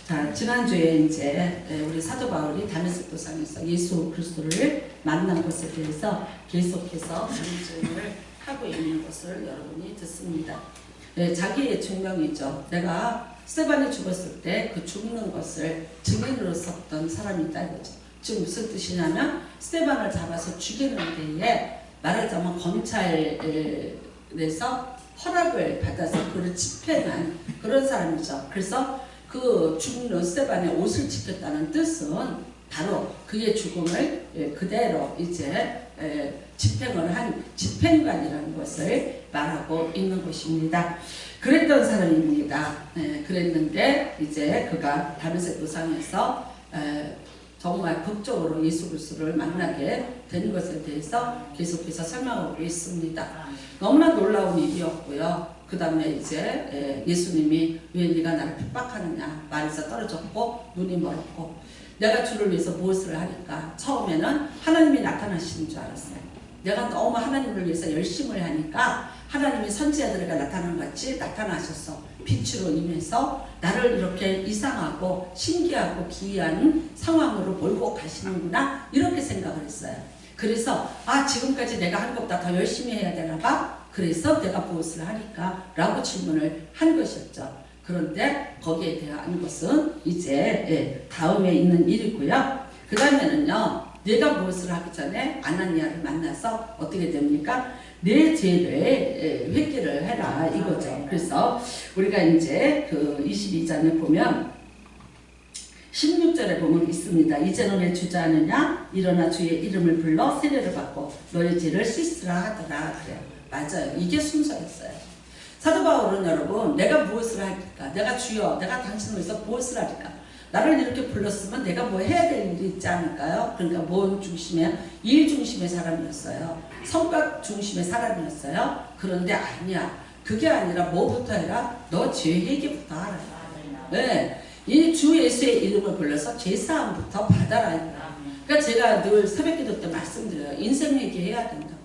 자, 지난주에 이제 우리 사도 바울이 다메섹 도상에서 예수 그리스도를 만난 것에 대해서 계속해서 전증을 하고 있는 것을 여러분이 듣습니다. 자기의 증명이죠. 내가 스테반이 죽었을 때 그 죽는 것을 증인으로 썼던 사람이 있다 이거죠. 지금 무슨 뜻이냐면 스테반을 잡아서 죽이는 데에 말하자면 검찰에서 허락을 받아서 그를 집행한 그런 사람이죠. 그래서 그 죽는 스테반의 옷을 지켰다는 뜻은 바로 그의 죽음을 그대로 이제 집행을 한 집행관이라는 것을 말하고 있는 것입니다. 그랬던 사람입니다. 그랬는데 이제 그가 다메섹 도상에서 정말 극적으로 예수 그리스도를 만나게 된 것에 대해서 계속해서 설명하고 있습니다. 너무나 놀라운 일이었고요. 그 다음에 이제 예수님이 왜 네가 나를 핍박하느냐 말에서 떨어졌고 눈이 멀었고 내가 주를 위해서 무엇을 하니까 처음에는 하나님이 나타나시는 줄 알았어요. 내가 너무 하나님을 위해서 열심을 하니까 하나님이 선지자들에게 나타나는 것 같이 나타나셔서 빛으로 임해서 나를 이렇게 이상하고 신기하고 기이한 상황으로 몰고 가시는구나 이렇게 생각을 했어요. 그래서 지금까지 내가 한 것보다 더 열심히 해야 되나 봐. 그래서 내가 무엇을 하니까 라고 질문을 한 것이었죠. 그런데 거기에 대한 것은 이제 다음에 있는 일이고요. 그 다음에는요. 내가 무엇을 하기 전에 아나니아를 만나서 어떻게 됩니까? 내 죄를 회개를 해라 이거죠. 그래서 우리가 이제 그 22장에 보면 16절에 보면 있습니다. 이제 너네 주저하느냐? 일어나 주의 이름을 불러 세례를 받고 너의 죄를 씻으라 하더라. 그래요. 맞아요. 이게 순서였어요. 사도 바울은 여러분 내가 무엇을 할까? 내가 주여 내가 당신을 위해서 무엇을 할까? 나를 이렇게 불렀으면 내가 뭐 해야 될 일이 있지 않을까요? 그러니까 뭔 중심의 일 중심의 사람이었어요. 성격 중심의 사람이었어요. 그런데 아니야. 그게 아니라 뭐부터 해라? 너 죄 회개부터 하라. 네. 이 주 예수의 이름을 불러서 죄사함부터 받아라. 그러니까 제가 늘 새벽기도 때 말씀드려요. 인생 회개해야 된다.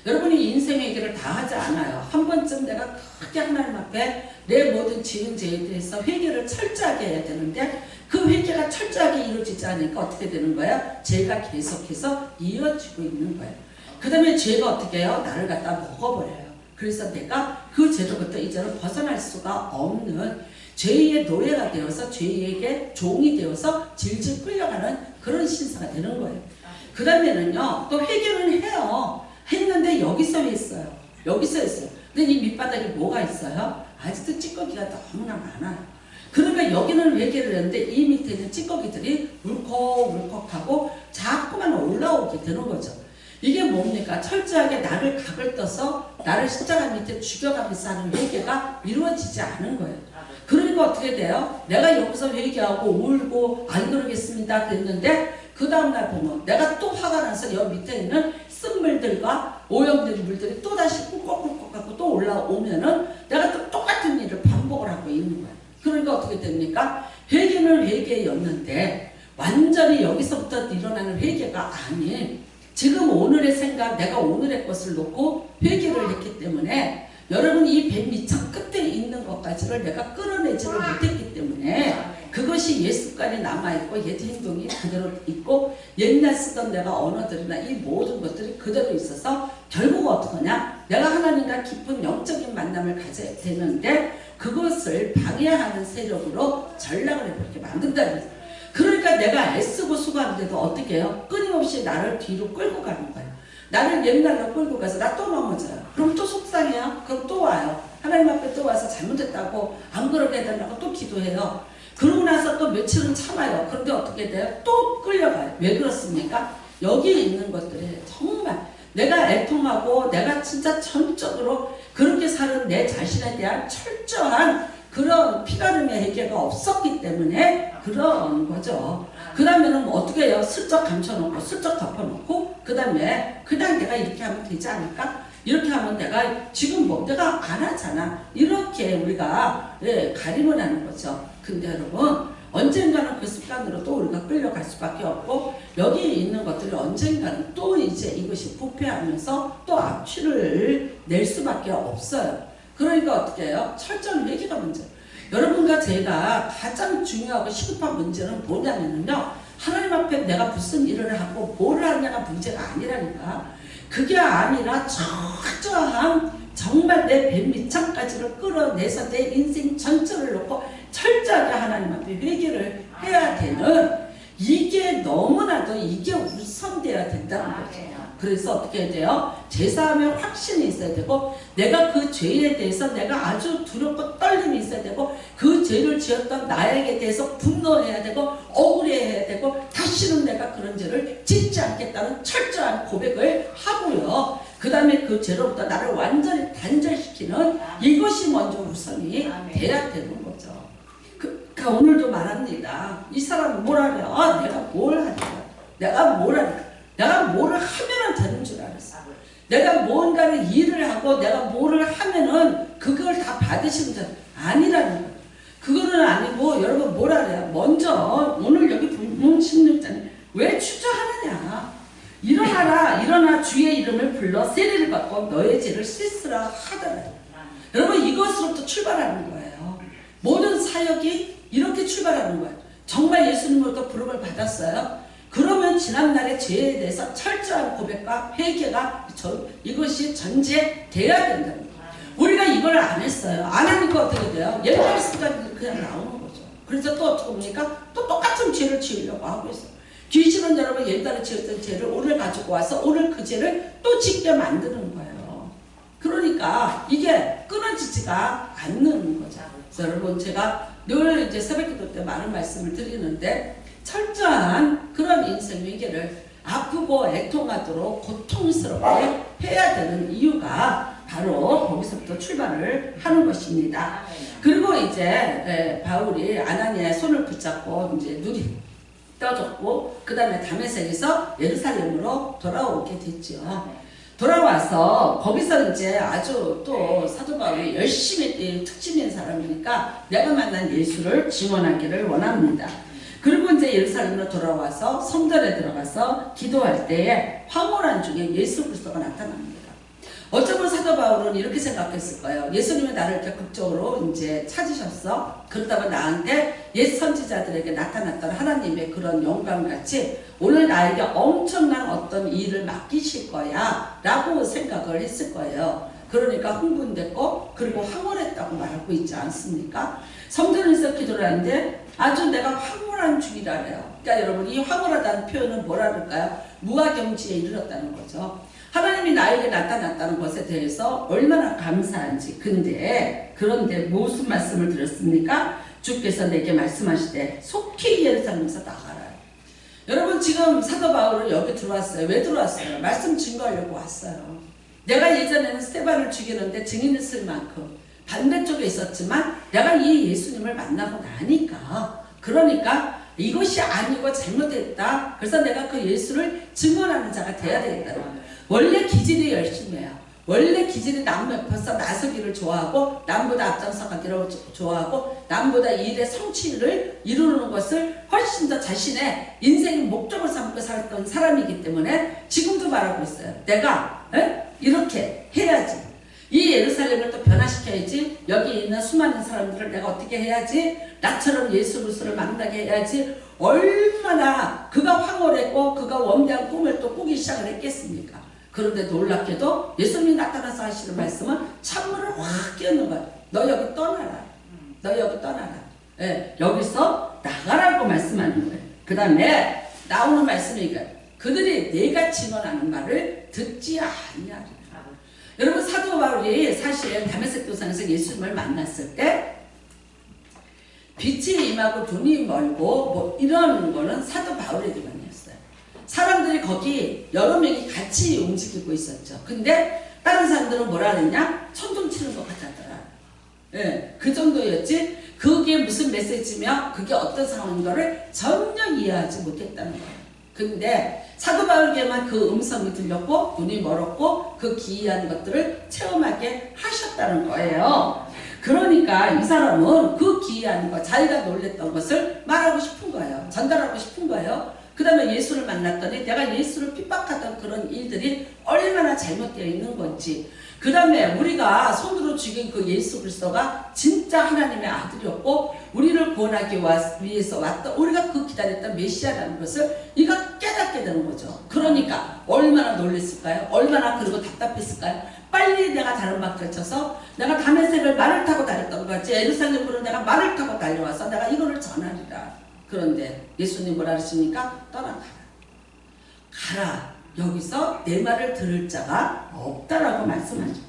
여러분이 인생 회개를 다 하지 않아요. 한 번쯤 내가 크게 하나님 앞에 내 모든 지은 죄에 대해서 회개를 철저하게 해야 되는데 그 회개가 철저하게 이루어지지 않으니까 어떻게 되는 거예요? 죄가 계속해서 이어지고 있는 거예요. 그 다음에 죄가 어떻게 해요? 나를 갖다 먹어버려요. 그래서 내가 그 죄로부터 이제는 벗어날 수가 없는 죄의 노예가 되어서 죄에게 종이 되어서 질질 끌려가는 그런 신사가 되는 거예요. 그 다음에는요. 또 회개는 해요. 했는데 여기서 했어요. 여기서 했어요. 근데 이 밑바닥에 뭐가 있어요? 아직도 찌꺼기가 너무나 많아요. 그러니까 여기는 회개를 했는데 이 밑에 있는 찌꺼기들이 울컥울컥하고 자꾸만 올라오게 되는 거죠. 이게 뭡니까? 철저하게 나를 각을 떠서 나를 십자가 밑에 죽여가면서 하는 회개가 이루어지지 않은 거예요. 그러니까 어떻게 돼요? 내가 여기서 회개하고 울고 안 그러겠습니다 그랬는데 그 다음날 보면 내가 또 화가 나서 여기 밑에 있는 쓴물들과 오염된 물들이 또다시 꿀꺽꿀꺽 하고 또 올라오면은 내가 또 똑같은 일을 반복을 하고 있는 거야. 그러니까 어떻게 됩니까? 회개는 회개였는데 완전히 여기서부터 일어나는 회개가 아닌 지금 오늘의 생각, 내가 오늘의 것을 놓고 회개를 했기 때문에 여러분 이 뱀 밑창 끝에 있는 것까지를 내가 끌어내지를 못했기 때문에 그것이 옛 습관이 남아있고 옛 행동이 그대로 있고 옛날 쓰던 내가 언어들이나 이 모든 것들이 그대로 있어서 결국 어떡하냐? 내가 하나님과 깊은 영적인 만남을 가져야 되는데 그것을 방해하는 세력으로 전락을 해버리게 만든다는 거예요. 그러니까 내가 애쓰고 수고하는데도 어떻게 해요? 끊임없이 나를 뒤로 끌고 가는 거예요. 나를 옛날로 끌고 가서 나 또 넘어져요. 그럼 또 속상해요. 그럼 또 와요. 하나님 앞에 또 와서 잘못했다고 안 그러게 해달라고 또 기도해요. 그러고 나서 또 며칠은 참아요. 그런데 어떻게 돼요? 또 끌려가요. 왜 그렇습니까? 여기에 있는 것들이 정말 내가 애통하고 내가 진짜 전적으로 그렇게 사는 내 자신에 대한 철저한 그런 피가름의 회개가 없었기 때문에 그런 거죠. 그 다음에는 뭐 어떻게 해요? 슬쩍 감춰놓고 슬쩍 덮어놓고 그 다음에 그냥 내가 이렇게 하면 되지 않을까? 이렇게 하면 내가 지금 뭐 내가 안 하잖아. 이렇게 우리가 가림을 하는 거죠. 근데 여러분 언젠가는 그 습관으로 또 우리가 끌려갈 수밖에 없고 여기에 있는 것들이 언젠가는 또 이제 이것이 부패하면서 또 악취를 낼 수밖에 없어요. 그러니까 어떻게 해요? 철저한 회개가 문제예요. 여러분과 제가 가장 중요하고 시급한 문제는 뭐냐면요. 하나님 앞에 내가 무슨 일을 하고 뭘 하냐가 문제가 아니라니까. 그게 아니라 철저한 정말 내 뱀밑창까지를 끌어내서 내 인생 전체를 놓고 철저하게 하나님 앞에 회개를 해야 되는, 이게 너무나도 이게 우선돼야 된다는 거죠. 그래서 어떻게 해야 돼요? 제사함의 확신이 있어야 되고, 내가 그 죄에 대해서 내가 아주 두렵고 떨림이 있어야 되고, 그 죄를 지었던 나에게 대해서 분노해야 되고 억울해야 되고, 다시는 내가 그런 죄를 짓지 않겠다는 철저한 고백을 하고요. 그 다음에 그 죄로부터 나를 완전히 단절시키는 이것이 먼저 우선이 돼야 되는 거죠. 그러니까 오늘도 말합니다. 이 사람은 뭘 하냐? 아, 내가 뭘 하냐? 내가 뭘 하냐? 내가 뭐를 하면은 되는 줄 알았어. 내가 뭔가를 일을 하고 내가 뭐를 하면은 그걸 다 받으시면 돼. 아니라는 거예요. 그거는 아니고, 여러분 뭐라 그래요? 먼저 오늘 여기 본문 16장에 왜 추저하느냐? 일어나라, 일어나 주의 이름을 불러 세례를 받고 너의 죄를 씻으라 하더라. 여러분 이것으로부터 출발하는 거예요. 모든 사역이 이렇게 출발하는 거예요. 정말 예수님으로부터 부름을 받았어요. 그러면 지난날의 죄에 대해서 철저한 고백과 회개가 이것이 전제돼야 된다는 거예요. 우리가 이걸 안 했어요. 안 하니까 어떻게 돼요? 옛날 습관이 그냥 나오는 거죠. 그래서 또 어떻게 봅니까? 또 똑같은 죄를 지으려고 하고 있어요. 귀신은 여러분 옛날에 지었던 죄를 오늘 가지고 와서 오늘 그 죄를 또 짓게 만드는 거예요. 그러니까 이게 끊어지지가 않는 거죠. 그래서 여러분 제가 늘 이제 새벽기도 때 많은 말씀을 드리는데, 철저한 그런 인생 위기를 아프고 애통하도록 고통스럽게 해야 되는 이유가 바로 거기서부터 출발을 하는 것입니다. 그리고 이제 바울이 아나니아의 손을 붙잡고 이제 눈이 떠졌고, 그 다음에 다메섹에서 예루살렘으로 돌아오게 됐죠. 돌아와서 거기서 이제 아주 또 사도 바울이 열심히 특징인 사람이니까 내가 만난 예수를 증언하기를 원합니다. 그리고 이제 예루살렘으로 돌아와서 성전에 들어가서 기도할 때에 황홀한 중에 예수 그리스도가 나타납니다. 어쩌면 사도 바울은 이렇게 생각했을 거예요. 예수님은 나를 이렇게 극적으로 이제 찾으셨어. 그렇다면 나한테 옛 선지자들에게 나타났던 하나님의 그런 영광같이 오늘 나에게 엄청난 어떤 일을 맡기실 거야 라고 생각을 했을 거예요. 그러니까 흥분됐고 그리고 황홀했다고 말하고 있지 않습니까? 성전에서 기도를 하는데 아주 내가 황홀한 중이라 그래요. 그러니까 여러분 이 황홀하다는 표현은 뭐라 그럴까요? 무화경지에 이르렀다는 거죠. 하나님이 나에게 나타났다는 것에 대해서 얼마나 감사한지. 그런데 무슨 말씀을 드렸습니까? 주께서 내게 말씀하시되 속히 예루살렘에서 나가라. 여러분 지금 사도 바울은 여기 들어왔어요. 왜 들어왔어요? 말씀 증거하려고 왔어요. 내가 예전에는 스테반을 죽이는데 증인을 쓸 만큼 반대쪽에 있었지만 내가 이 예수님을 만나고 나니까, 그러니까 이것이 아니고 잘못됐다. 그래서 내가 그 예수를 증언하는 자가 돼야 되겠다. 원래 기질이 열심히 해요. 원래 기질이 남 옆에서 나서기를 좋아하고 남보다 앞장서 가기를 좋아하고 남보다 일의 성취를 이루는 것을 훨씬 더 자신의 인생의 목적을 삼고 살았던 사람이기 때문에 지금도 말하고 있어요. 내가 이렇게 해야지. 이 예루살렘을 또 변화시켜야지. 여기 있는 수많은 사람들을 내가 어떻게 해야지. 나처럼 예수 그리스도를 만나게 해야지. 얼마나 그가 황홀했고 그가 원대한 꿈을 또 꾸기 시작을 했겠습니까? 그런데 놀랍게도 예수님이 나타나서 하시는 말씀은 찬물을 확 끼얹는 거예요. 너 여기 떠나라. 너 여기 떠나라. 예, 여기서 나가라고 말씀하는 거예요. 그 다음에 나오는 말씀이 이거예요. 그들이 내가 증언하는 말을 듣지 않냐. 여러분 사도 바울이 사실 다메섹 도상에서 예수님을 만났을 때 빛이 임하고 눈이 멀고 뭐 이런 거는 사도 바울에게만이었어요. 사람들이 거기 여러 명이 같이 움직이고 있었죠. 근데 다른 사람들은 뭐라 그랬냐? 천둥 치는 것 같았더라. 예, 그 정도였지. 그게 무슨 메시지며 그게 어떤 상황인 거를 전혀 이해하지 못했다는 거예요. 근데 사도 바울에게만 그 음성이 들렸고 눈이 멀었고 그 기이한 것들을 체험하게 하셨다는 거예요. 그러니까 이 사람은 그 기이한 것, 자기가 놀랬던 것을 말하고 싶은 거예요. 전달하고 싶은 거예요. 그 다음에 예수를 만났더니 내가 예수를 핍박하던 그런 일들이 얼마나 잘못되어 있는 건지, 그 다음에 우리가 손으로 죽인 그 예수 그리스도가 진짜 하나님의 아들이었고 우리를 구원하기 위해서 왔던, 우리가 그 기다렸던 메시아라는 것을 이가 깨닫게 되는 거죠. 그러니까 얼마나 놀랬을까요? 얼마나 그리고 답답했을까요? 빨리 내가 다른 바퀴를 쳐서 내가 다메섹을 말을 타고 다녔던 것 같이 예루살렘으로 내가 말을 타고 달려와서 내가 이거를 전하리라. 그런데 예수님 뭐라 하십니까? 떠나가라. 가라. 여기서 내 말을 들을 자가 없다라고 말씀하죠.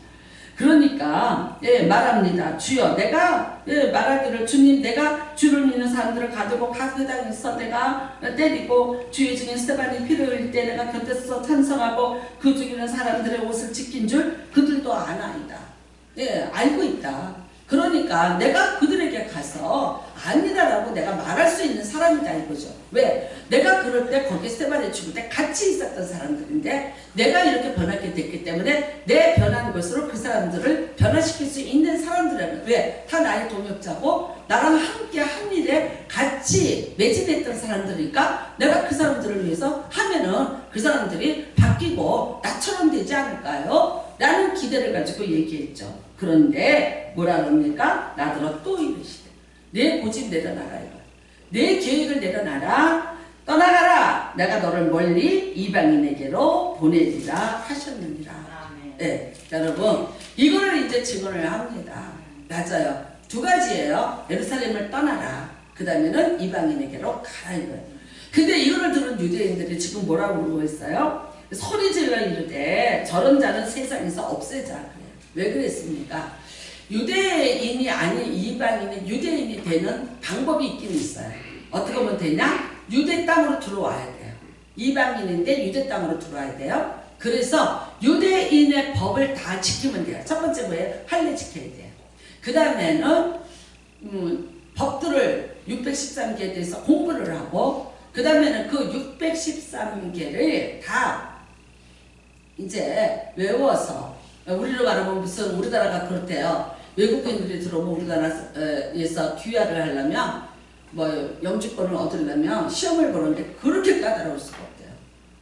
그러니까 말합니다. 주여, 내가 말하기를 주님, 내가 주를 믿는 사람들을 가두고 각 회당에서 내가 때리고 주의 증인 스데반이 피를 흘릴 때 내가 곁에서 찬성하고 그 죽이는 사람들의 옷을 지킨 줄 그들도 아나이다. 알고 있다. 그러니까 내가 그들에게 가서 아니다라고 내가 말할 수 있는 사람이다 이거죠. 왜? 내가 그럴 때 거기 스데반에 죽을 때 같이 있었던 사람들인데 내가 이렇게 변하게 됐기 때문에 내 변한 것으로 그 사람들을 변화시킬 수 있는 사람들이라면, 왜? 다 나의 동역자고 나랑 함께 한 일에 같이 매진했던 사람들이니까 내가 그 사람들을 위해서 하면은 그 사람들이 바뀌고 나처럼 되지 않을까요? 라는 기대를 가지고 얘기했죠. 그런데 뭐라 그럽니까? 나더러 또 이르시되 내 고집 내려놔라 이거. 내 계획을 내려놔라. 떠나가라. 내가 너를 멀리 이방인에게로 보내리라 하셨느니라. 네, 여러분 이거를 이제 증언을 합니다. 맞아요. 두 가지예요. 예루살렘을 떠나라. 그 다음에는 이방인에게로 가라 이거예요. 근데 이거를 들은 유대인들이 지금 뭐라고 그러고 있어요? 소리질러 이르되 저런 자는 세상에서 없애자. 그래요. 왜 그랬습니까? 유대인이 아닌 이방인이 유대인이 되는 방법이 있긴 있어요. 어떻게 하면 되냐? 유대 땅으로 들어와야 돼요. 이방인인데 유대 땅으로 들어와야 돼요. 그래서 유대인의 법을 다 지키면 돼요. 첫 번째 뭐예요? 할례 지켜야 돼요. 그 다음에는 법들을 613개에 대해서 공부를 하고, 그 다음에는 그 613개를 다 이제 외워서, 우리로 말하면 무슨 우리나라가 그렇대요. 외국인들이 들어오면 우리나라에서 귀화를 하려면 뭐 영주권을 얻으려면 시험을 보는데 그렇게 까다로울 수가 없대요.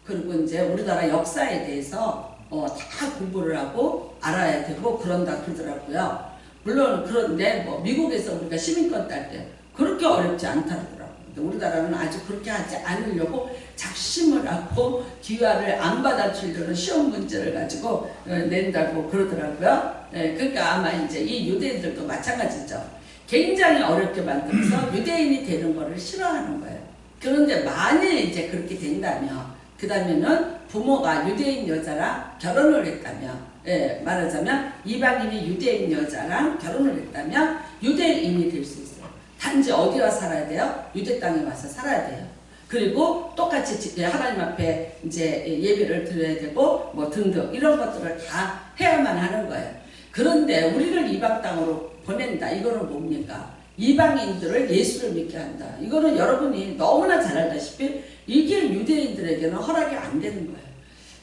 그리고 이제 우리나라 역사에 대해서 다 공부를 하고 알아야 되고 그런다 그러더라고요. 물론 그런데 뭐 미국에서 우리가 시민권 딸 때 그렇게 어렵지 않다 그러더라고요. 우리나라는 아주 그렇게 하지 않으려고 작심을 하고 귀화를 안 받아주려는 시험 문제를 가지고 낸다고 그러더라고요. 그러니까 아마 이제 이 유대인들도 마찬가지죠. 굉장히 어렵게 만들어서 유대인이 되는 거를 싫어하는 거예요. 그런데 만일 이제 그렇게 된다면, 그 다음에는 부모가 유대인 여자랑 결혼을 했다면, 말하자면 이방인이 유대인 여자랑 결혼을 했다면 유대인이 될 수 있어요. 단지 어디 와 살아야 돼요? 유대 땅에 와서 살아야 돼요. 그리고 똑같이 하나님 앞에 이제 예배를 드려야 되고 뭐 등등 이런 것들을 다 해야만 하는 거예요. 그런데 우리를 이방 땅으로 보낸다. 이거는 뭡니까? 이방인들을 예수를 믿게 한다. 이거는 여러분이 너무나 잘 알다시피 이게 유대인들에게는 허락이 안 되는 거예요.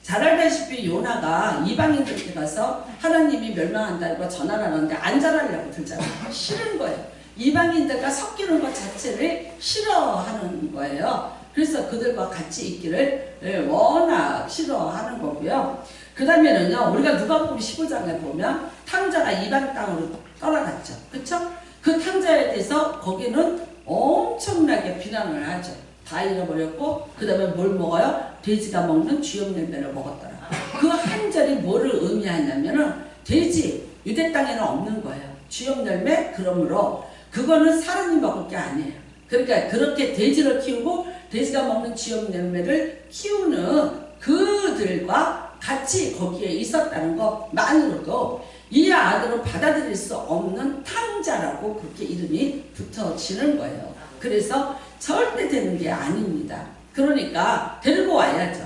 잘 알다시피 요나가 이방인들께 가서 하나님이 멸망한다고 전화를 하는데 안 잘하려고 들잖아요. 싫은 거예요. 이방인들과 섞이는 것 자체를 싫어하는 거예요. 그래서 그들과 같이 있기를 워낙 싫어하는 거고요. 그 다음에는요, 우리가 누가복음 15장에 보면 탕자가 이방 땅으로 떠나갔죠. 그쵸? 그 탕자에 대해서 거기는 엄청나게 비난을 하죠. 다 잃어버렸고, 그 다음에 뭘 먹어요? 돼지가 먹는 쥐염 열매를 먹었더라. 그 한 절이 뭐를 의미하냐면은 돼지, 유대 땅에는 없는 거예요. 쥐염 열매? 그러므로 그거는 사람이 먹을 게 아니에요. 그러니까 그렇게 돼지를 키우고 돼지가 먹는 쥐염 열매를 키우는 그들과 같이 거기에 있었다는 것만으로도 이 아들은 받아들일 수 없는 탕자라고 그렇게 이름이 붙어지는 거예요. 그래서 절대 되는 게 아닙니다. 그러니까 데리고 와야죠.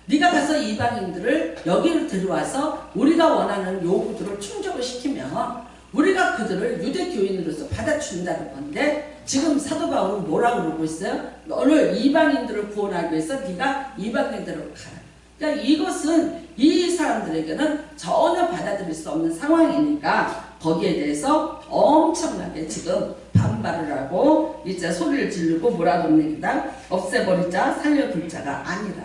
네가 가서 이방인들을 여기로 들어와서 우리가 원하는 요구들을 충족을 시키면 우리가 그들을 유대교인으로서 받아준다는 건데, 지금 사도 바울은 뭐라고 그러고 있어요? 너를 이방인들을 구원하기 위해서 네가 이방인들을 가라. 그러니까 이것은 이 사람들에게는 전혀 받아들일 수 없는 상황이니까 거기에 대해서 엄청나게 지금 반발 반발을 하고 이제 소리를 지르고 뭐라 그럽니다. 없애버리자 살려둘 자가 아니라.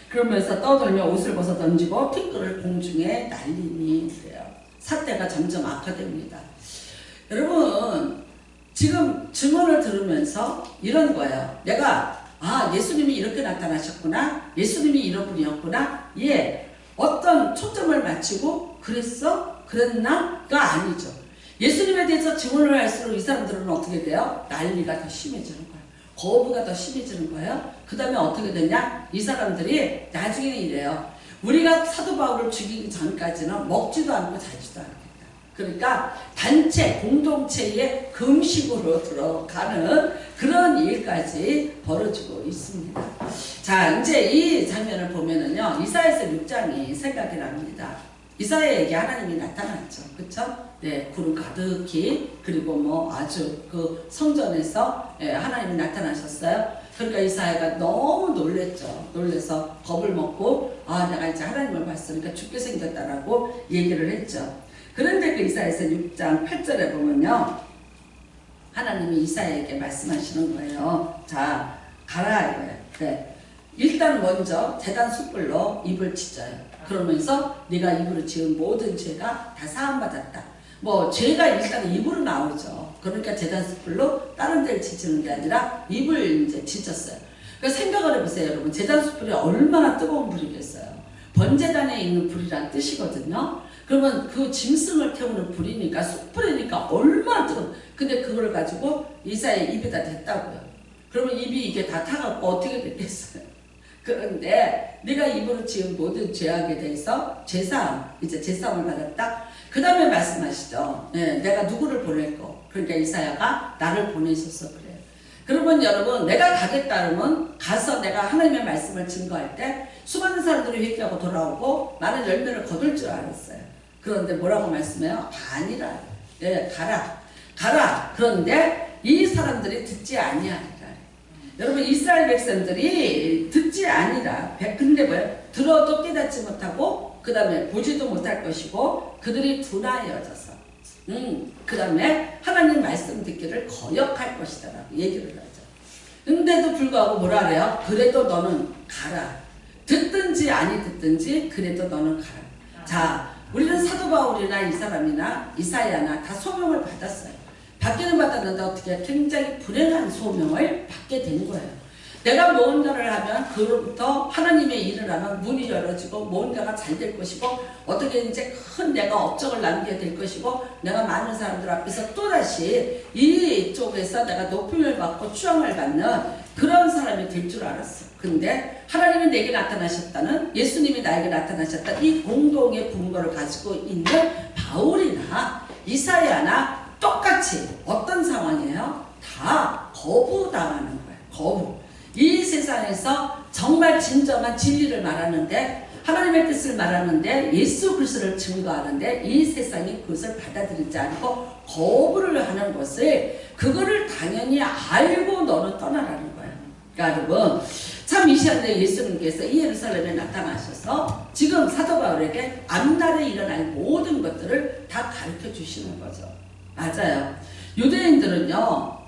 그러면서 떠돌며 옷을 벗어 던지고 티끌을 공중에 날리니 그래요. 사태가 점점 악화됩니다. 여러분 지금 증언을 들으면서 이런 거예요. 내가 예수님이 이렇게 나타나셨구나. 예수님이 이런 분이었구나. 어떤 초점을 맞추고 그랬어? 그랬나?가 아니죠. 예수님에 대해서 증언을 할수록 이 사람들은 어떻게 돼요? 난리가 더 심해지는 거예요. 거부가 더 심해지는 거예요. 그 다음에 어떻게 되냐? 이 사람들이 나중에는 이래요. 우리가 사도 바울을 죽이기 전까지는 먹지도 않고 자지도 않겠다. 그러니까 단체, 공동체의 금식으로 들어가는 그런 일까지 벌어지고 있습니다. 자, 이제 이 장면을 보면은요, 이사야서 6장이 생각이 납니다. 이사야에게 하나님이 나타났죠. 그쵸? 네, 구름 가득히, 그리고 뭐 아주 그 성전에서 하나님이 나타나셨어요. 그러니까 이사야가 너무 놀랬죠. 놀래서 겁을 먹고, 내가 이제 하나님을 봤으니까 죽게 생겼다라고 얘기를 했죠. 그런데 그 이사야서 6장 8절에 보면요, 하나님이 이사야에게 말씀하시는 거예요. 자, 가라 이거예요. 네. 일단 먼저 제단 숯불로 입을 찢어요. 그러면서 네가 입으로 지은 모든 죄가 다 사함받았다. 뭐 죄가 일단 입으로 나오죠. 그러니까 제단 숯불로 다른 데를 찢는 게 아니라 입을 이제 찢었어요. 그러니까 생각을 해보세요, 여러분. 제단 숯불이 얼마나 뜨거운 불이겠어요. 번제단에 있는 불이란 뜻이거든요. 그러면 그 짐승을 태우는 불이니까 숯불이니까 얼마나 뜨거워. 근데 그걸 가지고 이사야의 입에다 댔다고요. 그러면 입이 이게 다 타갖고 어떻게 됐겠어요? 그런데 네가 입으로 지은 모든 죄악에 대해서 이제 제사함을 받았다. 그 다음에 말씀하시죠. 내가 누구를 보낼고. 그러니까 이사야가 나를 보내셔서 그래요. 그러면 여러분, 내가 가겠다면 가서 내가 하나님의 말씀을 증거할 때 수많은 사람들이 회개하고 돌아오고 많은 열매를 거둘 줄 알았어요. 그런데 뭐라고 말씀해요? 아니라. 가라. 그런데 이 사람들이 듣지 아니하리라. 여러분, 이스라엘 백성들이 듣지 아니라. 근데 뭐예요? 들어도 깨닫지 못하고 그 다음에 보지도 못할 것이고 그들이 둔하여져서 그 다음에 하나님 말씀 듣기를 거역할 것이다 라고 얘기를 하죠. 근데도 불구하고 뭐라 그래요? 그래도 너는 가라. 듣든지 아니 듣든지 그래도 너는 가라. 자, 우리는 사도 바울이나 이 사람이나 이사야나 다 소명을 받았어요. 받기는 받았는데 어떻게 굉장히 불행한 소명을 받게 된 거예요. 내가 뭔가를 하면 그로부터 하나님의 일을 하면 문이 열어지고 뭔가가 잘 될 것이고 어떻게 이제 큰 내가 업적을 남겨야 될 것이고 내가 많은 사람들 앞에서 또다시 이쪽에서 내가 높임을 받고 추앙을 받는 그런 사람이 될 줄 알았어. 근데 하나님이 내게 나타나셨다는, 예수님이 나에게 나타나셨다, 이 공동의 분거를 가지고 있는 바울이나 이사야나 똑같이 어떤 상황이에요? 다 거부당하는 거예요. 거부. 이 세상에서 정말 진정한 진리를 말하는데, 하나님의 뜻을 말하는데, 예수 그리스도를 증거하는데 이 세상이 그것을 받아들이지 않고 거부를 하는 것을, 그거를 당연히 알고 너는 떠나라는 거예요. 그러니까 여러분, 참 이 시간에 예수님께서 이 예루살렘에 나타나셔서 지금 사도 바울에게 앞날에 일어날 모든 것들을 다 가르쳐 주시는 거죠. 맞아요. 유대인들은요,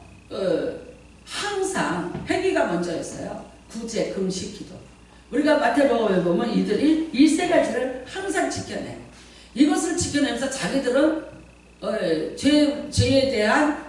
항상 회개가 먼저였어요. 구제, 금식, 기도. 우리가 마태복음에 보면 이들이 이 세 가지를 항상 지켜내. 이것을 지켜내면서 자기들은 죄에 대한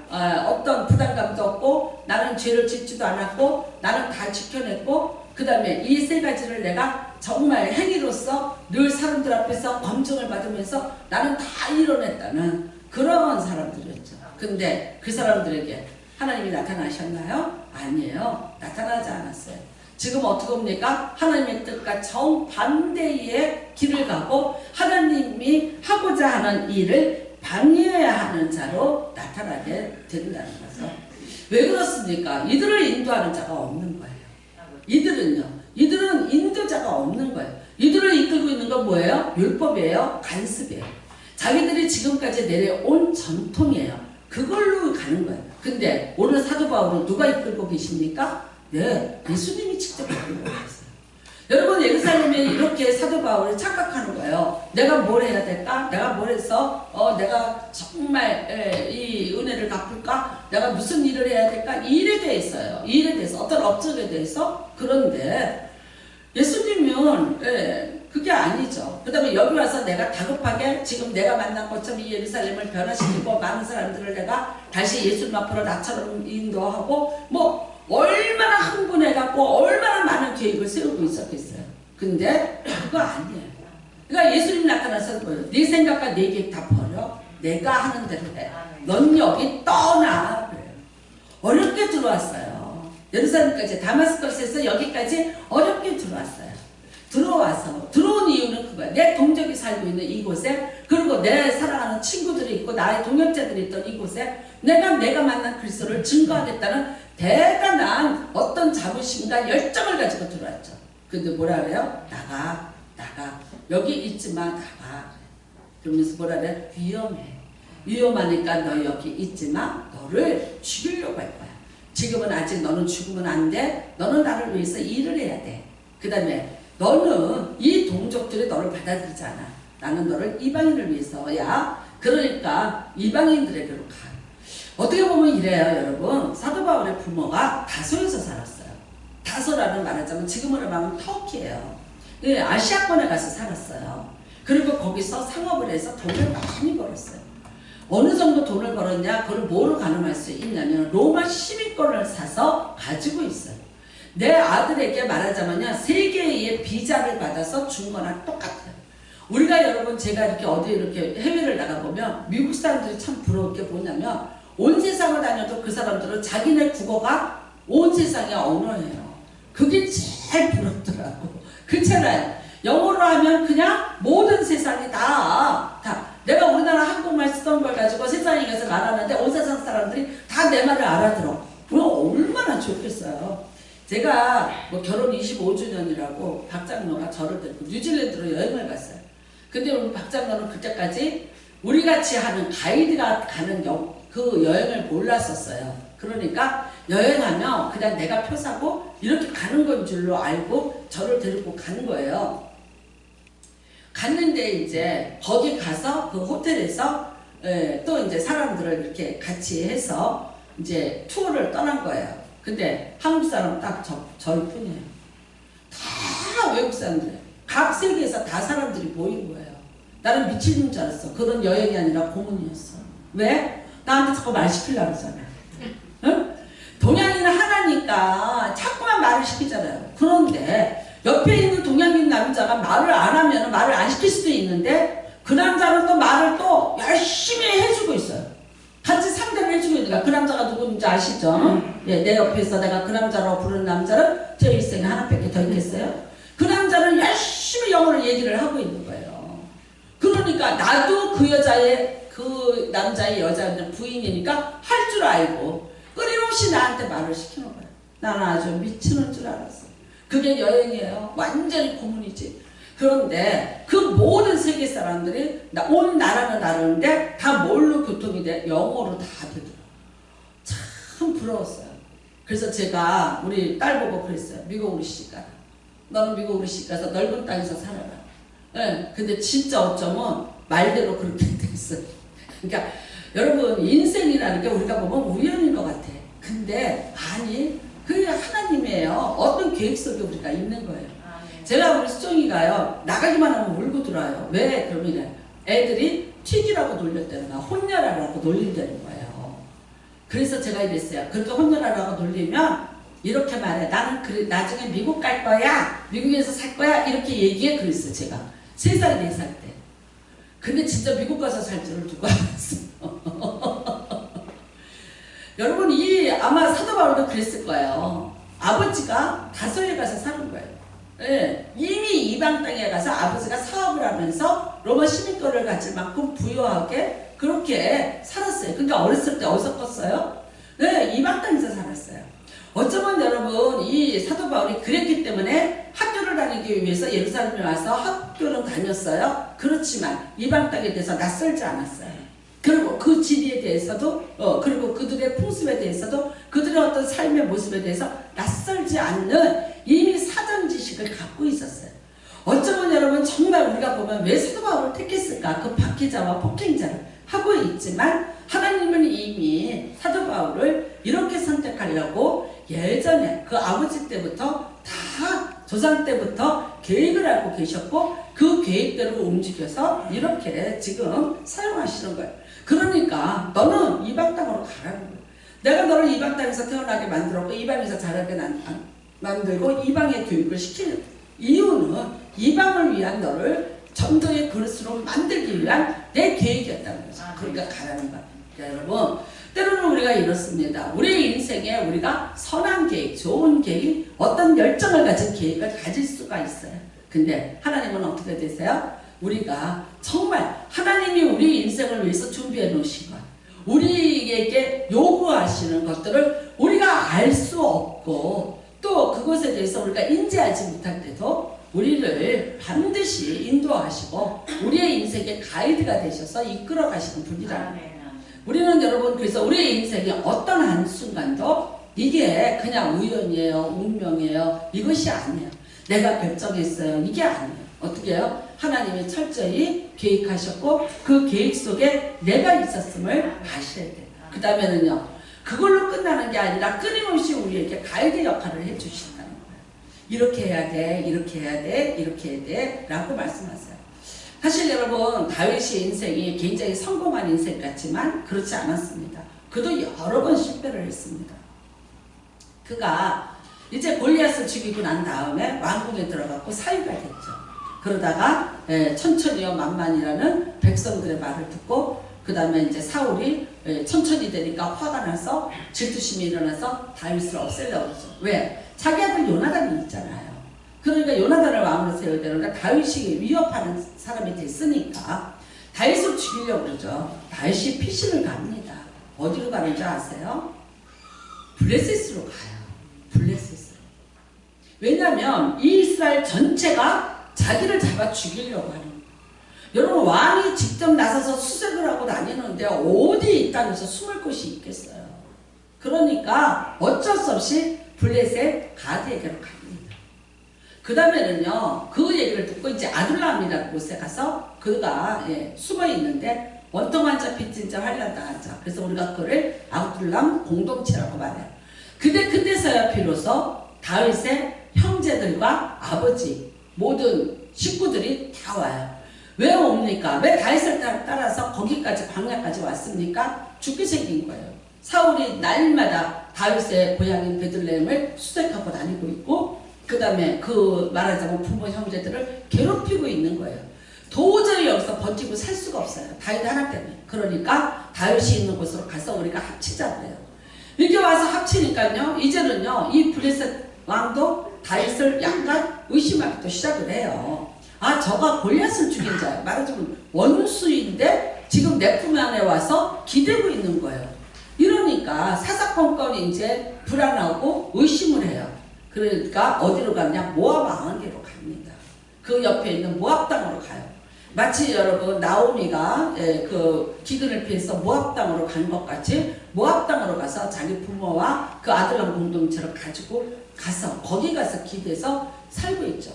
어떤 부담감도 없고, 나는 죄를 짓지도 않았고, 나는 다 지켜냈고, 그 다음에 이 세 가지를 내가 정말 행위로서 늘 사람들 앞에서 검증을 받으면서 나는 다 이뤄냈다는 그런 사람들이었죠. 근데 그 사람들에게 하나님이 나타나셨나요? 아니에요. 나타나지 않았어요. 지금 어떻게 봅니까? 하나님의 뜻과 정반대의 길을 가고 하나님이 하고자 하는 일을 방해하는 자로 나타나게 된다는 거죠. 왜 그렇습니까? 이들을 인도하는 자가 없는 거예요. 이들은 인도자가 없는 거예요. 이들을 이끌고 있는 건 뭐예요? 율법이에요. 간습이에요. 자기들이 지금까지 내려온 전통이에요. 그걸로 가는 거예요. 근데 오늘 사도 바울은 누가 이끌고 계십니까? 네, 예수님이 직접 이끌고 계세요. 여러분 예루살렘에 이렇게 사도 바울이 착각하는 거예요. 내가 뭘 해야 될까? 내가 뭘 해서 내가 정말 이 은혜를 갚을까? 내가 무슨 일을 해야 될까? 이 일에 대해서요. 이 일에 대해서 어떤 업적에 대해서. 그런데 예수님은 그게 아니죠. 그 다음에 여기 와서 내가 다급하게 지금 내가 만난 것처럼 이 예루살렘을 변화시키고 많은 사람들을 내가 다시 예수님 앞으로 나처럼 인도하고 뭐 얼마나 흥분해갖고 얼마나 많은 계획을 세우고 있었겠어요. 근데 그거 아니에요. 그러니까 예수님 나타나서 뭐예요? 네 생각과 네 계획 다 버려. 내가 하는 대로 해. 넌 여기 떠나. 그래요. 어렵게 들어왔어요. 예루살렘까지 다마스커스에서 여기까지 어렵게 들어왔어요. 들어온 이유는 그거야. 내 동족이 살고 있는 이곳에, 그리고 내 사랑하는 친구들이 있고 나의 동역자들이 있던 이곳에 내가 만난 그리스도를 증거하겠다는 대단한 어떤 자부심과 열정을 가지고 들어왔죠. 근데 뭐라 그래요? 나가. 여기 있지마. 나가. 그러면서 뭐라 그래? 위험해. 위험하니까 너 여기 있지마. 너를 죽이려고 할 거야. 지금은 아직 너는 죽으면 안 돼. 너는 나를 위해서 일을 해야 돼. 그 다음에 너는 이 동족들이 너를 받아들이지 않아. 나는 너를 이방인을 위해서야. 그러니까 이방인들에게로 가. 어떻게 보면 이래요, 여러분. 사도 바울의 부모가 다소에서 살았어요. 다소라는 말하자면 지금으로 말하면 터키예요. 아시아권에 가서 살았어요. 그리고 거기서 상업을 해서 돈을 많이 벌었어요. 어느 정도 돈을 벌었냐? 그걸 뭐로 가늠할 수 있냐면 로마 시민권을 사서 가지고 있어요. 내 아들에게 말하자면요, 세계의 비자를 받아서 준 거나 똑같아요. 우리가 여러분, 제가 이렇게 어디 이렇게 해외를 나가보면 미국 사람들이 참 부러울 게 뭐냐면 온 세상을 다녀도 그 사람들은 자기네 국어가 온 세상의 언어예요. 그게 제일 부럽더라고. 그렇잖아요. 영어로 하면 그냥 모든 세상이 다 내가 우리나라 한국말 쓰던 걸 가지고 세상에 가서 말하는데 온 세상 사람들이 다 내 말을 알아들어. 얼마나 좋겠어요. 제가 뭐 결혼 25주년이라고 박장로가 저를 데리고 뉴질랜드로 여행을 갔어요. 근데 우리 박장로는 그때까지 우리같이 하는 가이드가 가는 그 여행을 몰랐었어요. 그러니까 여행하면 그냥 내가 표 사고 이렇게 가는 건 줄로 알고 저를 데리고 간 거예요. 갔는데 이제 거기 가서 그 호텔에서 또 이제 사람들을 이렇게 같이 해서 이제 투어를 떠난 거예요. 근데 한국 사람은 딱 저일 뿐이에요. 다 외국 사람들. 각 세계에서 다 사람들이 모인 거예요. 나는 미친놈인 줄 알았어. 그런 여행이 아니라 고문이었어. 왜? 나한테 자꾸 말 시키려고 그러잖아. 응? 동양인은 하나니까 자꾸만 말을 시키잖아요. 그런데 옆에 있는 동양인 남자가 말을 안 하면 말을 안 시킬 수도 있는데 그 남자는 또 말을 또 열심히 해주고 있어요. 같이 상대를 해주고 있는 거야. 그 남자가 누구인지 아시죠? 예, 내 옆에서 내가 그 남자라고 부르는 남자는 제 일생에 하나밖에 더 있겠어요? 그 남자는 열심히 영어를 얘기를 하고 있는 거예요. 그러니까 나도 그 남자의 여자는 부인이니까 할 줄 알고 끊임없이 나한테 말을 시키는 거예요. 나는 아주 미치는 줄 알았어. 그게 여행이에요. 완전히 고문이지. 그런데 그 모든 세계 사람들이 온 나라는 다른데 다 뭘로 교통이 돼? 영어로 다 되더라고요. 참 부러웠어요. 그래서 제가 우리 딸 보고 그랬어요. 미국으로 시집 가라. 너는 미국으로 시집 가서 넓은 땅에서 살아라. 네, 근데 진짜 어쩌면 말대로 그렇게 됐어요. 그러니까 여러분 인생이라는 게 우리가 보면 우연인 것 같아. 근데 아니 그게 하나님이에요. 어떤 계획 속에 우리가 있는 거예요. 제가 우리 수정이가요 나가기만 하면 울고 들어와요. 왜? 그러면 애들이 튀기라고 놀렸다는 거야. 혼혈하라고 놀린다는 거예요. 그래서 제가 이랬어요. 그렇게 혼혈하라고 놀리면 이렇게 말해. 나는 나중에 미국 갈 거야. 미국에서 살 거야. 이렇게 얘기해. 그랬어요. 제가 3살 4살 때. 근데 진짜 미국 가서 살 줄을 누가 알았어요. 여러분 아마 사도 바울도 그랬을 거예요. 아버지가 다소에 가서 사는 거예요. 예, 이미 이방 땅에 가서 아버지가 사업을 하면서 로마 시민권을 가질 만큼 부유하게 그렇게 살았어요. 그러니까 어렸을 때 어디서 컸어요? 네, 이방 땅에서 살았어요. 어쩌면 여러분 이 사도 바울이 그랬기 때문에 학교를 다니기 위해서 예루살렘에 와서 학교를 다녔어요. 그렇지만 이방 땅에 대해서 낯설지 않았어요. 그리고 그 지리에 대해서도 그리고 그들의 풍습에 대해서도 그들의 어떤 삶의 모습에 대해서 낯설지 않는 이미 사전 지식을 갖고 있었어요. 어쩌면 여러분 정말 우리가 보면 왜 사도 바울을 택했을까? 그 박해자와 폭행자를 하고 있지만 하나님은 이미 사도 바울을 이렇게 선택하려고 예전에 그 아버지 때부터 다 조상 때부터 계획을 알고 계셨고 그 계획대로 움직여서 이렇게 지금 사용하시는 거예요. 그러니까 너는 이방 땅으로 가라는 거예요. 내가 너를 이방 땅에서 태어나게 만들었고 이방에서 자라게 만들고 이방의 교육을 시키는 이유는 이방을 위한 너를 전도의 그릇으로 만들기 위한 내 계획이었다는 거죠. 그러니까 가라는 거예요. 그러니까 여러분 때로는 우리가 이렇습니다. 우리 인생에 우리가 선한 계획, 좋은 계획, 어떤 열정을 가진 계획을 가질 수가 있어요. 근데 하나님은 어떻게 되세요? 우리가 정말 하나님이 우리 인생을 위해서 준비해 놓으신 것, 우리에게 요구하시는 것들을 우리가 알 수 없고 또 그것에 대해서 우리가 인지하지 못할 때도 우리를 반드시 인도하시고 우리의 인생의 가이드가 되셔서 이끌어 가시는 분이라는 거예요. 우리는 여러분 그래서 우리의 인생의 어떤 한순간도 이게 그냥 우연이에요, 운명이에요, 이것이 아니에요. 내가 결정했어요, 이게 아니에요. 어떻게 해요? 하나님이 철저히 계획하셨고 그 계획 속에 내가 있었음을 아셔야 돼요. 그 다음에는요, 그걸로 끝나는 게 아니라 끊임없이 우리에게 가이드 역할을 해주신다는 거예요. 이렇게 해야 돼, 이렇게 해야 돼, 이렇게 해야 돼 라고 말씀하세요. 사실 여러분 다윗의 인생이 굉장히 성공한 인생 같지만 그렇지 않았습니다. 그도 여러 번 실패를 했습니다. 그가 이제 골리앗을 죽이고 난 다음에 왕궁에 들어갔고 사위가 됐죠. 그러다가 천천히요 만만이라는 백성들의 말을 듣고 그 다음에 이제 사울이 천천히 되니까 화가 나서 질투심이 일어나서 다윗을 없애려고 그러죠. 왜? 자기 아들 요나단이 있잖아요. 그러니까 요나단을 왕으로 세워야 되니까 다윗이 위협하는 사람이 됐으니까 다윗을 죽이려고 그러죠. 다윗이 피신을 갑니다. 어디로 가는지 아세요? 블레셋으로 가요. 블레셋으로. 왜냐하면 이 이스라엘 전체가 자기를 잡아 죽이려고 하는 거예요. 여러분 왕이 직접 나서서 수색을 하고 다니는데 어디 이 땅에서 숨을 곳이 있겠어요. 그러니까 어쩔 수 없이 블레셋 가드에게로 갑니다. 그 다음에는요, 그 얘기를 듣고 이제 아둘람이라는 곳에 가서 그가 숨어 있는데 원통한 자, 빚진 자, 환난당한 자. 그래서 우리가 그를 아둘람 공동체라고 말해요. 근데 그때서야 비로소 다윗의 형제들과 아버지 모든 식구들이 다 와요. 왜 옵니까? 왜 다윗을 따라서 거기까지 광야까지 왔습니까? 죽게 생긴 거예요. 사울이 날마다 다윗의 고향인 베들레헴을 수색하고 다니고 있고 그 다음에 그 말하자면 부모 형제들을 괴롭히고 있는 거예요. 도저히 여기서 버티고 살 수가 없어요. 다윗 하나 때문에. 그러니까 다윗이 있는 곳으로 가서 우리가 합치자고 해요. 이렇게 와서 합치니까요. 이제는요. 이 블레셋 왕도 다윗을 약간 의심하기 또 시작을 해요. 아 저가 골리앗을 죽인 자예요. 말하자면 원수인데 지금 내 품 안에 와서 기대고 있는 거예요. 이러니까 사사건건이 이제 불안하고 의심을 해요. 그러니까 어디로 가느냐? 모압 왕에게로 갑니다. 그 옆에 있는 모압 땅으로 가요. 마치 여러분 나오미가 그 기근을 피해서 모압 땅으로 간 것 같이 모압 땅으로 가서 자기 부모와 그 아들랑 공동체를 가지고 가서 거기 가서 기대서 살고 있죠.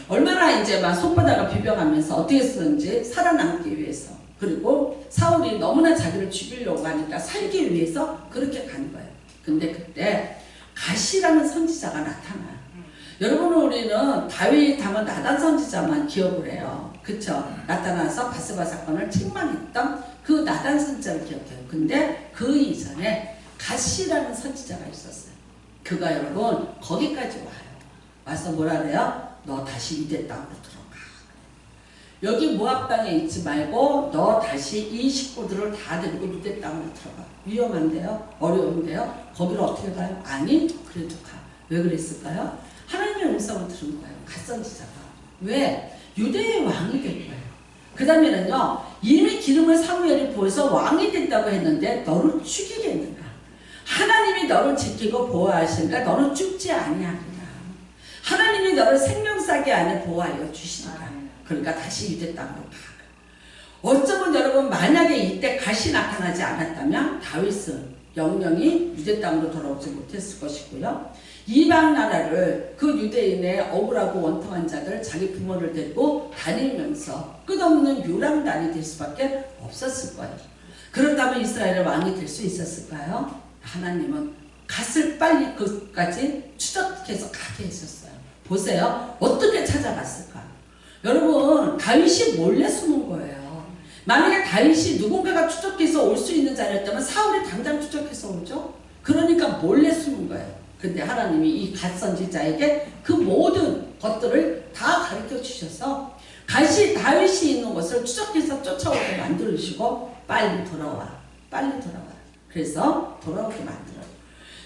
얼마나 이제 막 손바닥을 비벼가면서 어떻게 쓰는지 살아남기 위해서 그리고 사울이 너무나 자기를 죽이려고 하니까 살기 위해서 그렇게 간 거예요. 근데 그때 가시라는 선지자가 나타나요. 여러분 우리는 다윗 당한 나단 선지자만 기억을 해요. 그쵸? 나타나서 바스바 사건을 책망했던 그 나단 선지자를 기억해요. 근데 그 이전에 가시라는 선지자가 있었어요. 그가 여러분 거기까지 와요. 와서 뭐라 그래요? 너 다시 유대 땅으로 들어가. 여기 모압 땅에 있지 말고 너 다시 이 식구들을 다 데리고 유대 땅으로 들어가. 위험한데요? 어려운데요? 거기로 어떻게 가요? 아니 그래도 가. 왜 그랬을까요? 하나님의 음성을 들은 거예요. 갓선지자가. 왜? 유대의 왕이 된 거예요. 그 다음에는요 이미 기름을 사무엘이 부어서 왕이 된다고 했는데 너를 죽이겠느냐. 하나님이 너를 지키고 보호하시니까 너는 죽지 아니하리라. 하나님이 너를 생명싸게 안에 보호하여 주시니까. 그러니까 다시 유대 땅으로 가. 어쩌면 여러분 만약에 이때 갓이 나타나지 않았다면 다윗은 영영이 유대 땅으로 돌아오지 못했을 것이고요. 이방 나라를 그 유대인의 억울하고 원통한 자들 자기 부모를 데리고 다니면서 끝없는 유랑단이 될 수밖에 없었을 거예요. 그렇다면 이스라엘의 왕이 될 수 있었을까요? 하나님은 갓을 빨리 그까지 추적해서 가게 했었어요. 보세요. 어떻게 찾아갔을까? 여러분 다윗이 몰래 숨은 거예요. 만약에 다윗이 누군가가 추적해서 올 수 있는 자리였다면 사울이 당장 추적해서 오죠. 그러니까 몰래 숨은 거예요. 근데 하나님이 이 갓 선지자에게 그 모든 것들을 다 가르쳐 주셔서 갓이 다윗이 있는 것을 추적해서 쫓아오게 만들으시고 빨리 돌아와. 그래서 돌아오게 만들어요.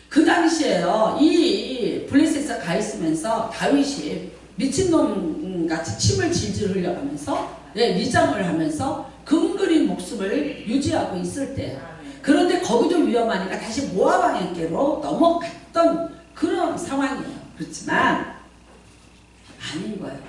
그 당시에요. 이 블레셋에 가 있으면서 다윗이 미친놈같이 침을 질질 흘려가면서 위장을 하면서 근근히 목숨을 유지하고 있을 때, 그런데 거기도 위험하니까 다시 모압 왕에게로 넘어갔던 그런 상황이에요. 그렇지만 아닌 거예요.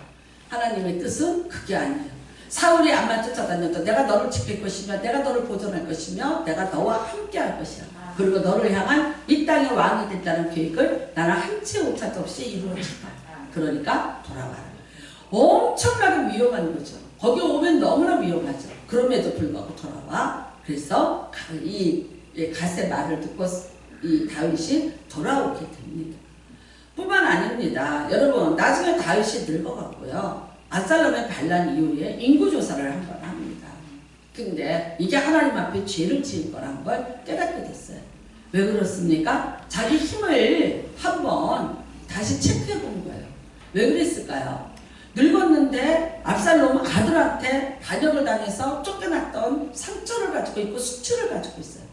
하나님의 뜻은 그게 아니에요. 사울이 암만 쫓아다녀도 내가 너를 지킬 것이며 내가 너를 보존할 것이며 내가 너와 함께 할 것이야. 그리고 너를 향한 이 땅의 왕이 됐다는 계획을 나는 한 채 오차도 없이 이루어진다. 그러니까 돌아와라. 엄청나게 위험한 거죠. 거기 오면 너무나 위험하죠. 그럼에도 불구하고 돌아와. 그래서 이 갓의 말을 듣고 이 다윗이 돌아오게 됩니다. 뿐만 아닙니다. 여러분 나중에 다윗이 늙어갔고요. 압살롬의 반란 이후에 인구조사를 한번 합니다. 근데 이게 하나님 앞에 죄를 지은 거라는 걸 깨닫게 됐어요. 왜 그렇습니까? 자기 힘을 한번 다시 체크해 본 거예요. 왜 그랬을까요? 늙었는데 압살롬은 아들한테 반역을 당해서 쫓겨났던 상처를 가지고 있고 수치를 가지고 있어요.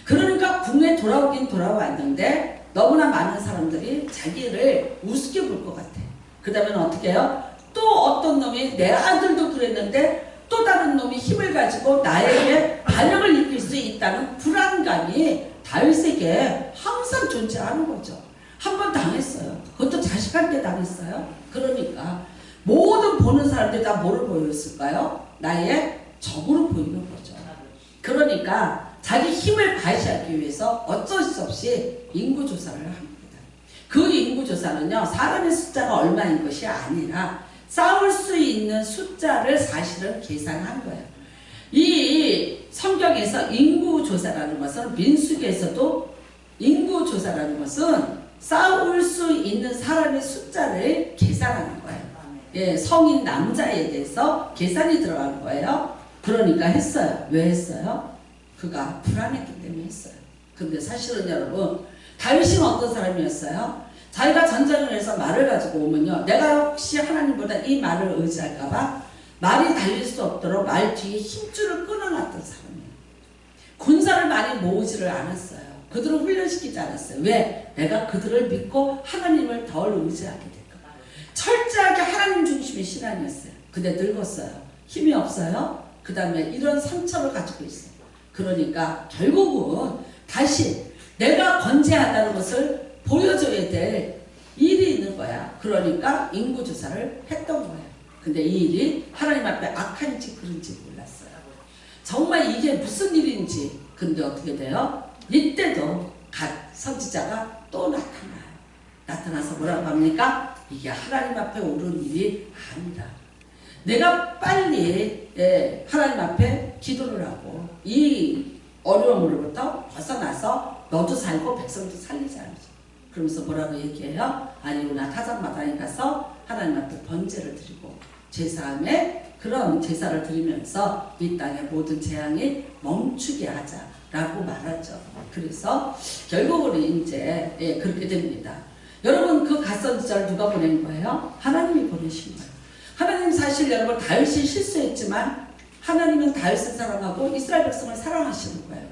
그러니까 궁에 돌아오긴 돌아왔는데 너무나 많은 사람들이 자기를 우습게 볼 것 같아. 그 다음에 어떻게 해요? 또 어떤 놈이 내 아들도 그랬는데 또 다른 놈이 힘을 가지고 나에게 반역을 일으킬 수 있다는 불안감이 다윗에게 항상 존재하는 거죠. 한 번 당했어요. 그것도 자식한테 당했어요. 그러니까 모든 보는 사람들이 다 뭐를 보였을까요? 나의 적으로 보이는 거죠. 그러니까 자기 힘을 과시하기 위해서 어쩔 수 없이 인구조사를 합니다. 그 인구조사는요, 사람의 숫자가 얼마인 것이 아니라 싸울 수 있는 숫자를 사실은 계산한 거예요. 이 성경에서 인구조사라는 것은, 민수기에서도 인구조사라는 것은 싸울 수 있는 사람의 숫자를 계산하는 거예요. 예, 성인 남자에 대해서 계산이 들어간 거예요. 그러니까 했어요. 왜 했어요? 그가 불안했기 때문에 했어요. 근데 사실은 여러분, 다윗은 어떤 사람이었어요? 자기가 전쟁을 해서 말을 가지고 오면요, 내가 혹시 하나님보다 이 말을 의지할까봐 말이 달릴 수 없도록 말 뒤에 힘줄을 끊어놨던 사람이에요. 군사를 많이 모으지를 않았어요. 그들을 훈련시키지 않았어요. 왜? 내가 그들을 믿고 하나님을 덜 의지하게 될까. 철저하게 하나님 중심의 신앙이었어요. 근데 늙었어요. 힘이 없어요. 그 다음에 이런 상처를 가지고 있어요. 그러니까 결국은 다시 내가 건재하다는 것을 보여줘야 될 일이 있는 거야. 그러니까 인구조사를 했던 거예요. 근데 이 일이 하나님 앞에 악한지 그런지 몰랐어요. 정말 이게 무슨 일인지. 근데 어떻게 돼요? 이때도 갓 선지자가 또 나타나요. 나타나서 뭐라고 합니까? 이게 하나님 앞에 옳은 일이 아니다. 내가 빨리 하나님 앞에 기도를 하고 이 어려움으로부터 벗어나서 너도 살고 백성도 살리자. 그러면서 뭐라고 얘기해요? 아니구나. 타작마당에 가서 하나님 앞에 번제를 드리고 제사함에 그런 제사를 드리면서 이 땅의 모든 재앙이 멈추게 하자라고 말하죠. 그래서 결국은 이제 그렇게 됩니다. 여러분, 그 갓선지자를 누가 보낸 거예요? 하나님이 보내신 거예요. 하나님, 사실 여러분 다윗이 실수했지만 하나님은 다윗을 사랑하고 이스라엘 백성을 사랑하시는 거예요.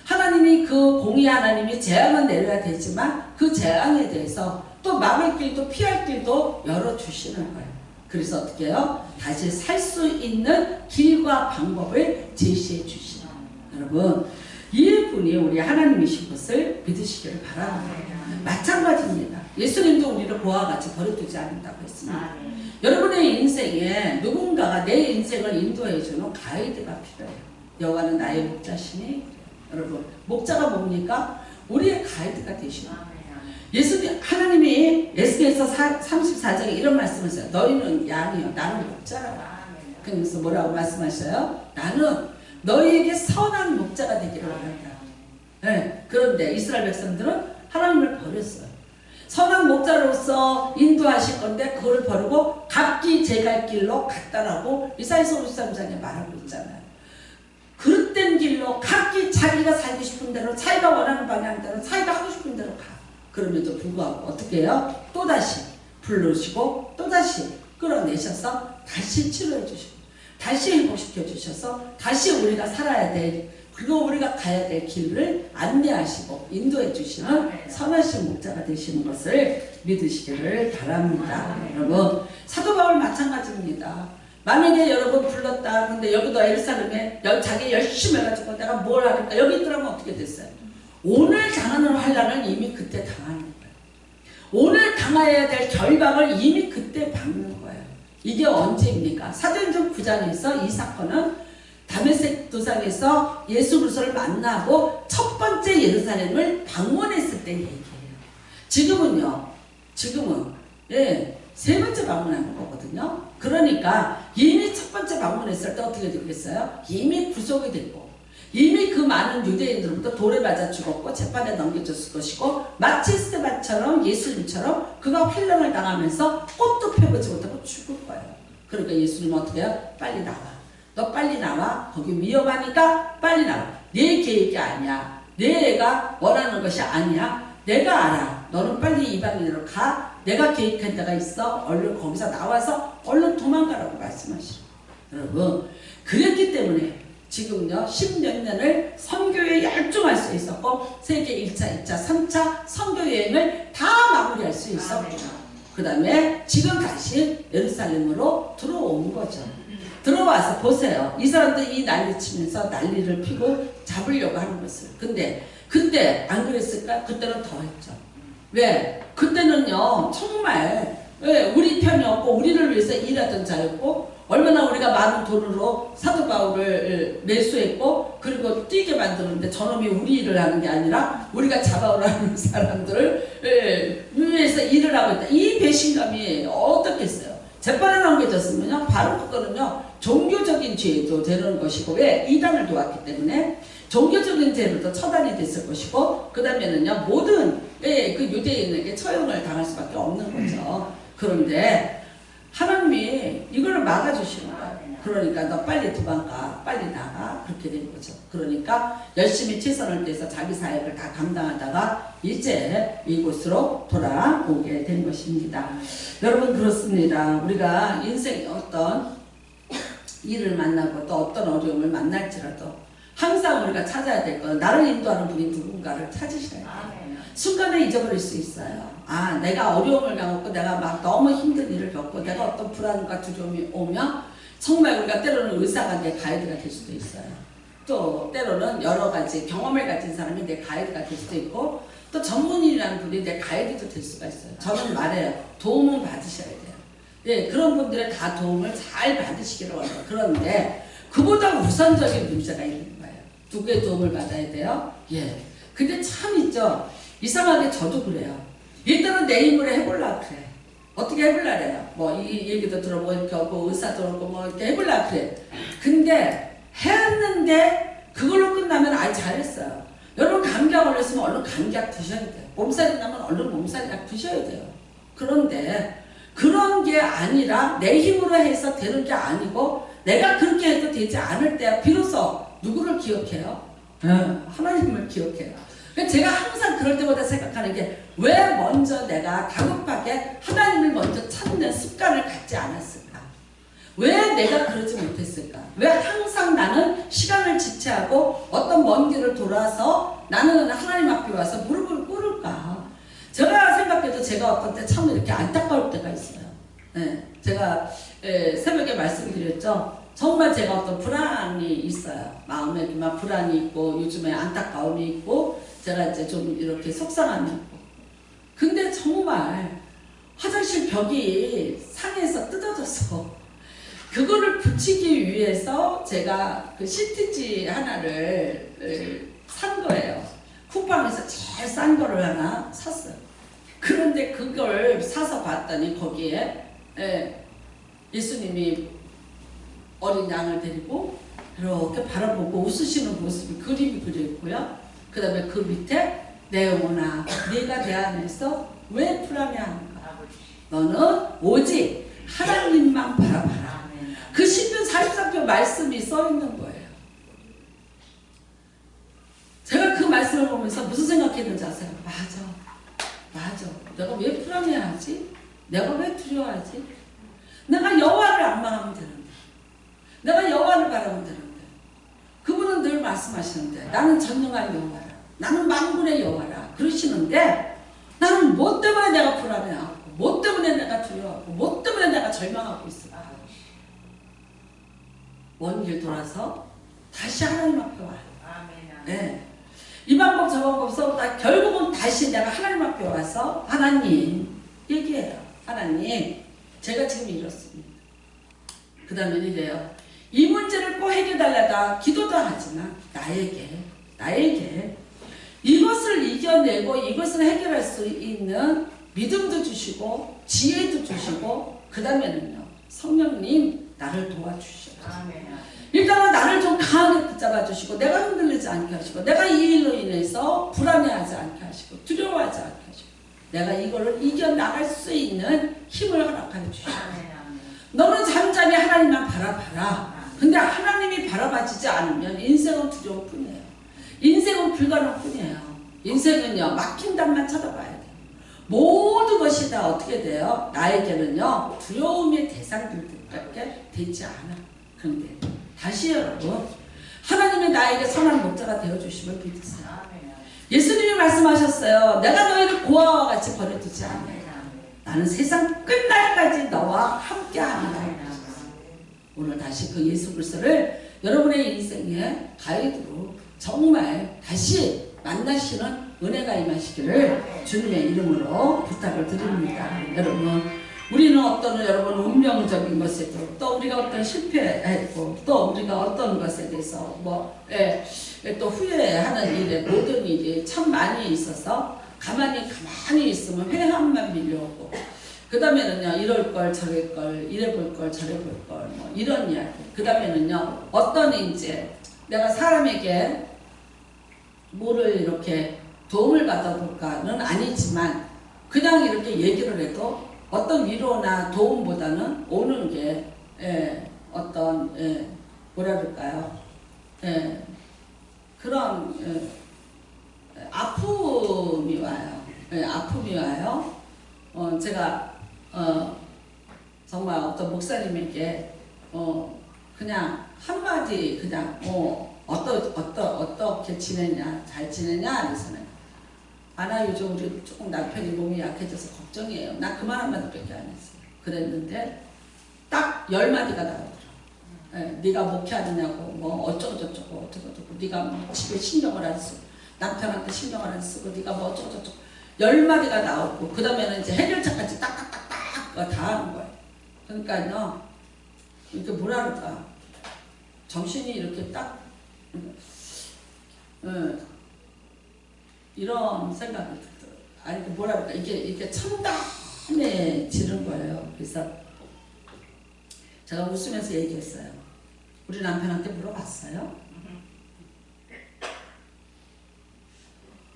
하나님이 그 공의 하나님이 재앙은 내려야 되지만 그 재앙에 대해서 또 막을 길도 피할 길도 열어주시는 거예요. 그래서 어떻게 해요? 다시 살 수 있는 길과 방법을 제시해 주시는 거예요. 여러분, 이분이 우리 하나님이신 것을 믿으시기를 바랍니다. 마찬가지입니다. 예수님도 우리를 고와 같이 버려두지 않는다고 했습니다. 여러분의 인생에 누군가가 내 인생을 인도해주는 가이드가 필요해요. 여호와는 나의 목자시니. 여러분, 목자가 뭡니까? 우리의 가이드가 되시는 거예요. 예수님, 하나님이 에스겔서 34장에 이런 말씀을 했어요. 너희는 양이요, 나는 목자라. 그러면서 뭐라고 말씀하셔요? 나는 너희에게 선한 목자가 되기를 원한다. 네, 그런데 이스라엘 백성들은 하나님을 버렸어요. 선한 목자로서 인도하실 건데 그걸 버리고 각기 제 갈 길로 갔다라고 이사야서 53장에 말하고 있잖아요. 그릇된 길로 각기 자기가 살고 싶은 대로, 자기가 원하는 방향대로, 자기가 하고 싶은 대로 가. 그럼에도 불구하고 어떻게 해요? 또다시 부르시고 또다시 끌어내셔서 다시 치료해 주시고 다시 행복시켜 주셔서 다시 우리가 살아야 될, 그리고 우리가 가야 될 길을 안내하시고 인도해 주시는 선하신 목자가 되시는 것을 믿으시기를 바랍니다. 여러분, 사도 바울 마찬가지입니다. 만약에 여러분 불렀다. 근데 여기도 예루살렘에 자기 열심히 해가지고 내가 뭘 하니까 여기 있더라면 어떻게 됐어요? 오늘 당하는 환란을 이미 그때 당하는 거예요. 오늘 당해야 될 결박을 이미 그때 받는 거예요. 이게 언제입니까? 사도행전 9장에서 이 사건은 다메섹 도상에서 예수 그리스도를 만나고 첫 번째 예루살렘을 방문했을 때 얘기예요. 지금은 세 번째 방문하는 거거든요. 그러니까 이미 첫 번째 방문했을 때 어떻게 되겠어요? 이미 구속이 됐고 이미 그 많은 유대인들부터 돌에 맞아 죽었고 재판에 넘겨졌을 것이고 마치 스데반처럼 예수님처럼 그가 환란을 당하면서 꽃도 펴보지 못하고 죽을 거예요. 그러니까 예수님은 어떻게 해요? 빨리 나와. 너 빨리 나와. 거기 위험하니까 빨리 나와. 내 계획이 아니야. 내가 원하는 것이 아니야. 내가 알아. 너는 빨리 이방인으로 가. 내가 계획한 데가 있어. 얼른 거기서 나와서 얼른 도망가라고 말씀하시고. 여러분, 그랬기 때문에 지금요 10몇 년을 선교에 열중할 수 있었고 세계 1차, 2차, 3차 선교여행을 다 마무리할 수 있었고 그 다음에 지금 다시 예루살렘으로 들어온 거죠. 들어와서 보세요. 이 사람들이 이 난리치면서 난리를 피고 잡으려고 하는 것을. 근데 그때 안 그랬을까? 그때는 더 했죠. 왜? 그때는요 정말 우리 편이었고 우리를 위해서 일하던 자였고 얼마나 우리가 많은 돈으로 사도 바울을 매수했고 그리고 뛰게 만드는데 저놈이 우리 일을 하는 게 아니라 우리가 잡아오라는 사람들을 위해서 일을 하고 있다. 이 배신감이 어떻겠어요? 재판에 넘겨졌으면요 바로 그거는요 종교적인 죄도 되는 것이고 왜? 이단을 도왔기 때문에 종교적인 죄로도 처단이 됐을 것이고 그 다음에는요 모든 그 유대인에게 처형을 당할 수밖에 없는 거죠. 그런데 하나님이 이거를 막아주시는 거예요. 그러니까 너 빨리 도망가, 빨리 나가, 그렇게 된 거죠. 그러니까 열심히 최선을 다해서 자기 사역을 다 감당하다가 이제 이곳으로 돌아오게 된 것입니다. 여러분 그렇습니다. 우리가 인생에 어떤 일을 만나고 또 어떤 어려움을 만날지라도 항상 우리가 찾아야 될 건 나를 인도하는 분이 누군가를 찾으셔야 돼요. 순간에 잊어버릴 수 있어요. 아, 내가 어려움을 겪고 내가 막 너무 힘든 일을 겪고 내가 어떤 불안과 두려움이 오면 정말 우리가 때로는 의사가 내 가이드가 될 수도 있어요. 또 때로는 여러 가지 경험을 가진 사람이 내 가이드가 될 수도 있고 또 전문인이라는 분이 내 가이드도 될 수가 있어요. 저는 말해요. 도움을 받으셔야 돼요. 예, 그런 분들의 다 도움을 잘 받으시기를 원해요. 그런데 그보다 우선적인 문제가 있는 거예요. 누구의 도움을 받아야 돼요? 예. 근데 참 있죠. 이상하게 저도 그래요. 일단은 내 힘으로 해보려고 그래. 어떻게 해보려고 그래요? 뭐 이 얘기도 들어보고 이렇게 하고 의사도 그렇고 뭐 이렇게 해보려고 그래. 근데 했는데 그걸로 끝나면 아이 잘했어요. 여러분 감기약 걸렸으면 얼른 감기약 드셔야 돼요. 몸살이 나면 얼른 몸살약 드셔야 돼요. 그런데 그런 게 아니라 내 힘으로 해서 되는 게 아니고 내가 그렇게 해도 되지 않을 때 비로소 누구를 기억해요? 하나님을 기억해요. 제가 항상 그럴 때마다 생각하는 게 왜 먼저 내가 다급하게 하나님을 먼저 찾는 습관을 갖지 않았을까? 왜 내가 그러지 못했을까? 왜 항상 나는 시간을 지체하고 어떤 먼 길을 돌아서 나는 하나님 앞에 와서 무릎을 꿇을까? 제가 생각해도 제가 어떤 때 참 이렇게 안타까울 때가 있어요. 네, 제가 새벽에 말씀드렸죠. 정말 제가 어떤 불안이 있어요. 마음에 막 불안이 있고 요즘에 안타까움이 있고 제가 이제 좀 이렇게 속상함이 있고 근데 정말 화장실 벽이 상해서 뜯어져서 그거를 붙이기 위해서 제가 그 시트지 하나를 산 거예요. 쿠팡에서 제일 싼 거를 하나 샀어요. 그런데 그걸 사서 봤더니 거기에 예수님이 어린 양을 데리고 이렇게 바라보고 웃으시는 모습이 그림이 그려 있고요. 그 다음에 그 밑에 내 영혼아 네가 내 안에서 왜 불안해하는가? 너는 오직 하나님만 바라봐라. 그 시편 43편 말씀이 써 있는 거예요. 제가 그 말씀을 보면서 무슨 생각했는지 아세요? 맞아. 내가 왜 불안해하지? 내가 왜 두려워하지? 내가 여호와를 안망하면 되는데, 내가 여호와를 바라면 되는데, 그분은 늘 말씀하시는데 나는 전능한 여호와라, 나는 만군의 여호와라 그러시는데 나는 뭐 때문에 내가 불안해하고, 뭐 때문에 내가 두려워하고, 뭐 때문에 내가 절망하고 있을까? 먼 길 돌아서 다시 하나님 앞에 와요. 네. 이 방법 저 방법 써보다 결국은 다시 내가 하나님 앞에 와서 하나님 얘기해요. 하나님 제가 지금 이렇습니다. 그 다음에 이래요. 이 문제를 꼭 해결달라다 기도도 하지만 나에게 이것을 이겨내고 이것을 해결할 수 있는 믿음도 주시고 지혜도 주시고 그 다음에는요 성령님 나를 도와주시오. 일단은 나를 좀 강하게 붙잡아 주시고 내가 흔들리지 않게 하시고 내가 이 일로 인해서 불안해하지 않게 하시고 두려워하지 않게 하시고 내가 이거를 이겨나갈 수 있는 힘을 허락하여 주시오. 너는 잠잠히 하나님만 바라봐라. 근데 하나님이 바라봐지지 않으면 인생은 두려울 뿐이에요. 인생은 불가능 뿐이에요. 인생은요 막힌 땅만 쳐다봐야 돼요. 모든 것이 다 어떻게 돼요? 나에게는요 두려움의 대상들밖에 되지 않아. 그런데 다시 여러분 하나님이 나에게 선한 목자가 되어주심을 믿으세요. 예수님이 말씀하셨어요. 내가 너희를 고아와 같이 버려두지 않아. 나는 세상 끝날까지 너와 함께하리라. 오늘 다시 그 예수 그리스도를 여러분의 인생의 가이드로 정말 다시 만나시는 은혜가 임하시기를 주님의 이름으로 부탁을 드립니다. 여러분 우리는 어떤 여러분 운명적인 것에도 또 우리가 어떤 실패했고 또 우리가 어떤 것에 대해서 또 후회하는 일에 모든 일이 참 많이 있어서 가만히 있으면 회한만 밀려오고 그 다음에는요 이럴 걸 저럴 걸 이래 볼 걸 저래 볼 걸 뭐 이런 이야기 그 다음에는요 어떤 이제 내가 사람에게 뭐를 이렇게 도움을 받아볼까는 아니지만 그냥 이렇게 얘기를 해도 어떤 위로나 도움보다는 오는 게 어떤 뭐라 그럴까요? 그런 아픔이 와요. 아픔이 와요. 제가 정말 어떤 목사님에게 그냥 한마디 그냥 어떻게 지내냐 잘 지내냐 그래서는 나 요즘 우리 조금 남편이 몸이 약해져서 걱정이에요. 나 그만 한마디밖에 안 했어요. 그랬는데 딱 10마디가 나오더라고요. 네가 목회하느냐고 뭐 어쩌고저쩌고 네가 뭐 집에 신경을 안 쓰고 남편한테 신경을 안 쓰고 네가 뭐 어쩌고저쩌고 10마디가 나오고 그 다음에는 이제 해결책까지 딱딱딱딱 다 하는 거예요. 그러니까요 이렇게 뭐라 그럴까 정신이 이렇게 딱 이런 생각이 들더라고요. 아니 뭐라 그럴까 이게 참담해지는 거예요. 그래서 제가 웃으면서 얘기했어요. 우리 남편한테 물어봤어요.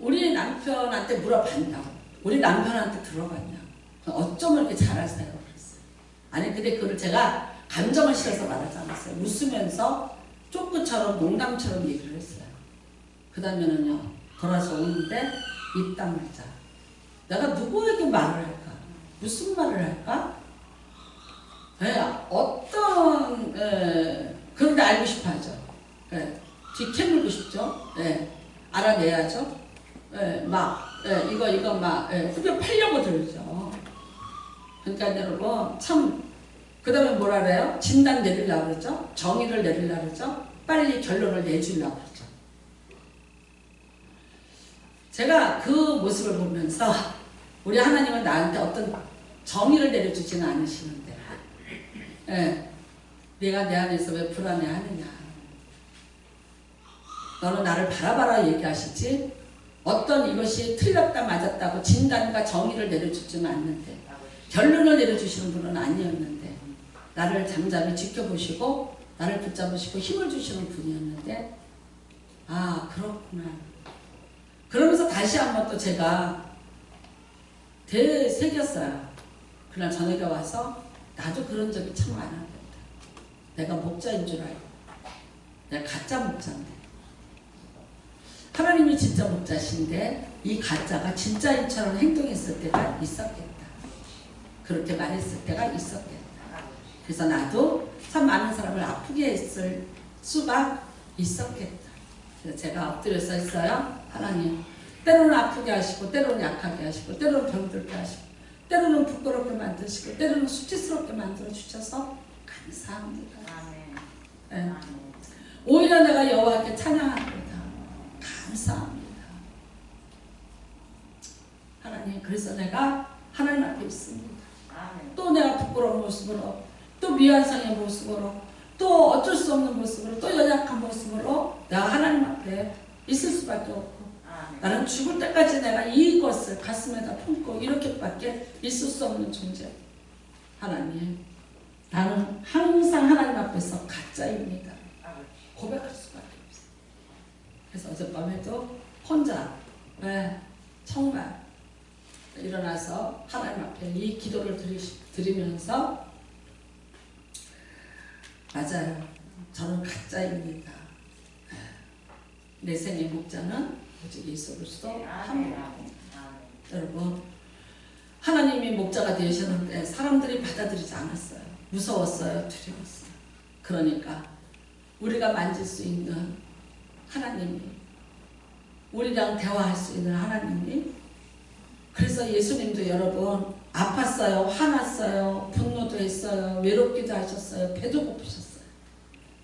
우리 남편한테 물어봤냐고. 우리 남편한테 들어봤냐고. 어쩌면 이렇게 잘하세요. 그랬어요. 아니 근데 그걸 제가 감정을 실어서 말하지 않았어요. 웃으면서 쪼꾸처럼 농담처럼 얘기를 했어요. 그 다음에는요 돌아서 오는데 입 다물자. 내가 누구에게 말을 할까? 무슨 말을 할까? 어떤 그런데 알고 싶어하죠. 뒤캐물고 싶죠. 알아내야죠. 이거 막 후벼 팔려고 들죠. 그러니까 여러분 참 그 다음에 뭐라 그래요? 진단 내리려고 그러죠. 정의를 내리려고 그러죠. 빨리 결론을 내주려고 그러죠. 제가 그 모습을 보면서 우리 하나님은 나한테 어떤 정의를 내려주지는 않으시는데, 예, 내가 내 안에서 왜 불안해하느냐. 너는 나를 바라봐라 얘기하시지 어떤 이것이 틀렸다 맞았다고 진단과 정의를 내려주지는 않는데, 결론을 내려주시는 분은 아니었는데, 나를 잠잠히 지켜보시고 나를 붙잡으시고 힘을 주시는 분이었는데, 아 그렇구나. 그러면서 다시 한번 또 제가 되새겼어요. 그날 저녁에 와서 나도 그런 적이 참 많았겠다. 내가 목자인 줄 알고 내가 가짜 목자인데, 하나님이 진짜 목자신데 이 가짜가 진짜인처럼 행동했을 때가 있었겠다. 그렇게 말했을 때가 있었겠다. 그래서 나도 참 많은 사람을 아프게 했을 수가 있었겠다. 그래서 제가 엎드려서 했어요. 하나님, 때로는 아프게 하시고 때로는 약하게 하시고 때로는 병들게 하시고 때로는 부끄럽게 만드시고 때로는 수치스럽게 만들어 주셔서 감사합니다. 네. 오히려 내가 여호와께 찬양합니다. 감사합니다. 하나님, 그래서 내가 하나님 앞에 있습니다. 또 내가 부끄러운 모습으로, 또 미완성의 모습으로, 또 어쩔 수 없는 모습으로, 또 연약한 모습으로 내가 하나님 앞에 있을 수밖에 없고, 나는 죽을 때까지 내가 이것을 가슴에다 품고 이렇게밖에 있을 수 없는 존재. 하나님, 나는 항상 하나님 앞에서 가짜입니다. 고백할 수밖에 없어요. 그래서 어젯밤에도 혼자 정말 일어나서 하나님 앞에 이 기도를 드리면서, 맞아요, 저는 가짜입니다. 내 생의 목자는 오직 예수 그리스도 한 분. 여러분, 하나님이 목자가 되셨는데 사람들이 받아들이지 않았어요. 무서웠어요. 두려웠어요. 그러니까 우리가 만질 수 있는 하나님이, 우리랑 대화할 수 있는 하나님이, 그래서 예수님도 여러분 아팠어요, 화났어요, 분노도 했어요, 외롭기도 하셨어요, 배도 고프셨어요.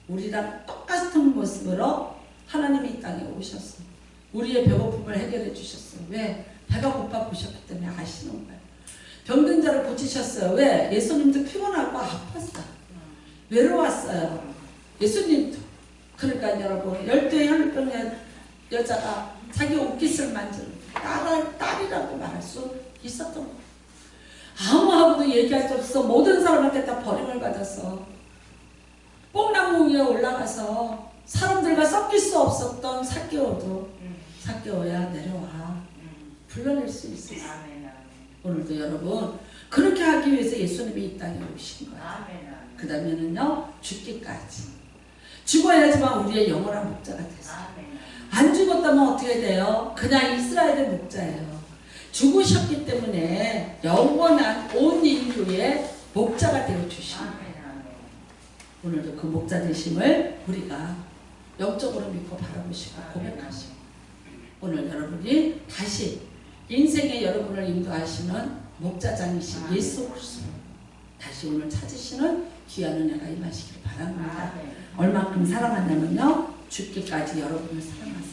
우리랑 똑같은 모습으로 하나님이 이 땅에 오셨어요. 우리의 배고픔을 해결해 주셨어요. 왜? 배가 고파 보셨기 때문에 아시는 거예요. 병든 자를 고치셨어요. 왜? 예수님도 피곤하고 아팠어요. 외로웠어요. 예수님도. 그러니까 여러분, 열두의 혈병의 여자가 자기 옷깃을 만지는 딸이라고 말할 수 있었던 거예요. 아무하고도 얘기할 수 없어. 모든 사람한테 다 버림을 받았어. 뽕나무 위에 올라가서 사람들과 섞일 수 없었던 삭개오도 삭개오야 내려와 불러낼 수 있었어. 오늘도 여러분 그렇게 하기 위해서 예수님이 이 땅에 오신 거예요. 그 다음에는요, 죽기까지. 죽어야지만 우리의 영원한 목자가 됐어요. 안 죽었다면 어떻게 돼요? 그냥 이스라엘의 목자예요. 죽으셨기 때문에 영원한 온 인류의 목자가 되어 주신 거예요. 오늘도 그 목자 되심을 우리가 영적으로 믿고 바라보시고 고백하시고, 오늘 여러분이 다시 인생의 여러분을 인도하시는 목자장이신 예수 그리스도 다시 오늘 찾으시는 귀한 은혜가 임하시길 바랍니다. 얼만큼 사랑한다면요, 죽기까지 여러분을 사랑하세요.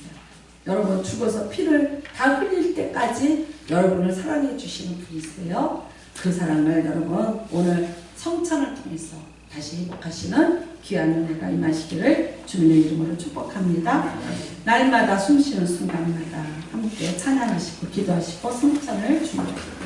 여러분 죽어서 피를 다 흘릴 때까지 여러분을 사랑해 주시는 분이세요. 그 사랑을 여러분 오늘 성찬을 통해서 다시 회복하시는 귀한 은혜가 임하시기를 주님의 이름으로 축복합니다. 날마다 숨쉬는 순간마다 함께 찬양하시고 기도하시고 성찬을 준비하시겠습니다.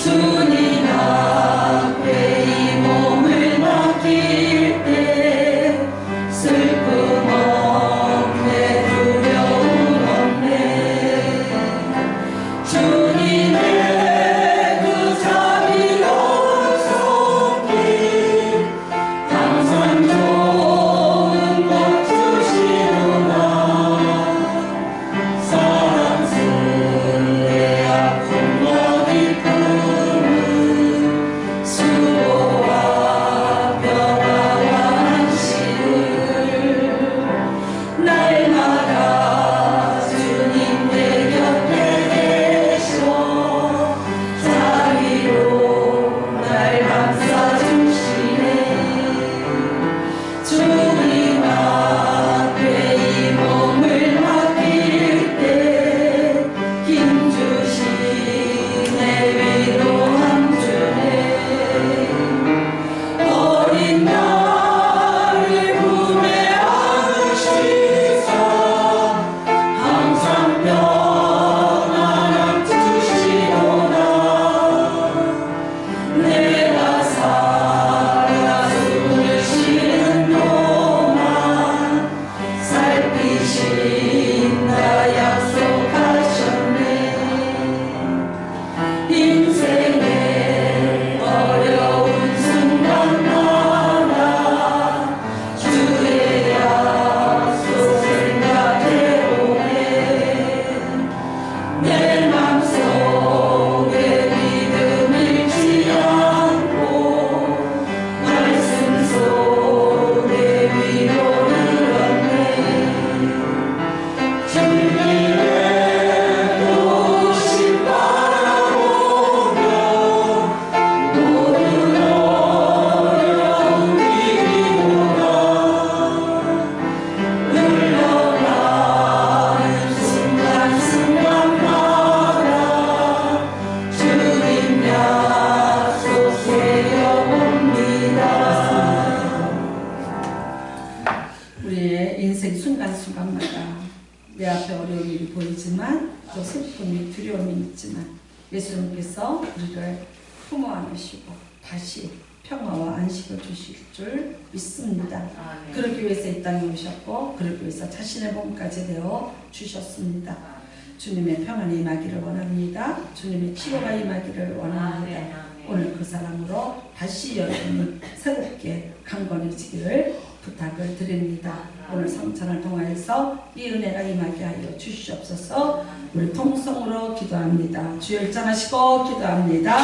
주님 고통이 보이지만 또 슬픔이 두려움이 있지만 예수님께서 우리를 품어 안으시고 다시 평화와 안식을 주실 줄 믿습니다. 그러기 위해서 이 땅에 오셨고 그러기 위해서 자신의 몸까지 되어 주셨습니다. 주님의 평안이 임하기를 원합니다. 주님의 치료가 임하기를 원합니다. 오늘 그 사람으로 다시 여러분이 새롭게 강건해지기를 부탁을 드립니다. 오늘 성찬을 통하여서 이 은혜가 임하게 하여 주시옵소서. 우리 통성으로 기도합니다. 주여 일장하시고 기도합니다.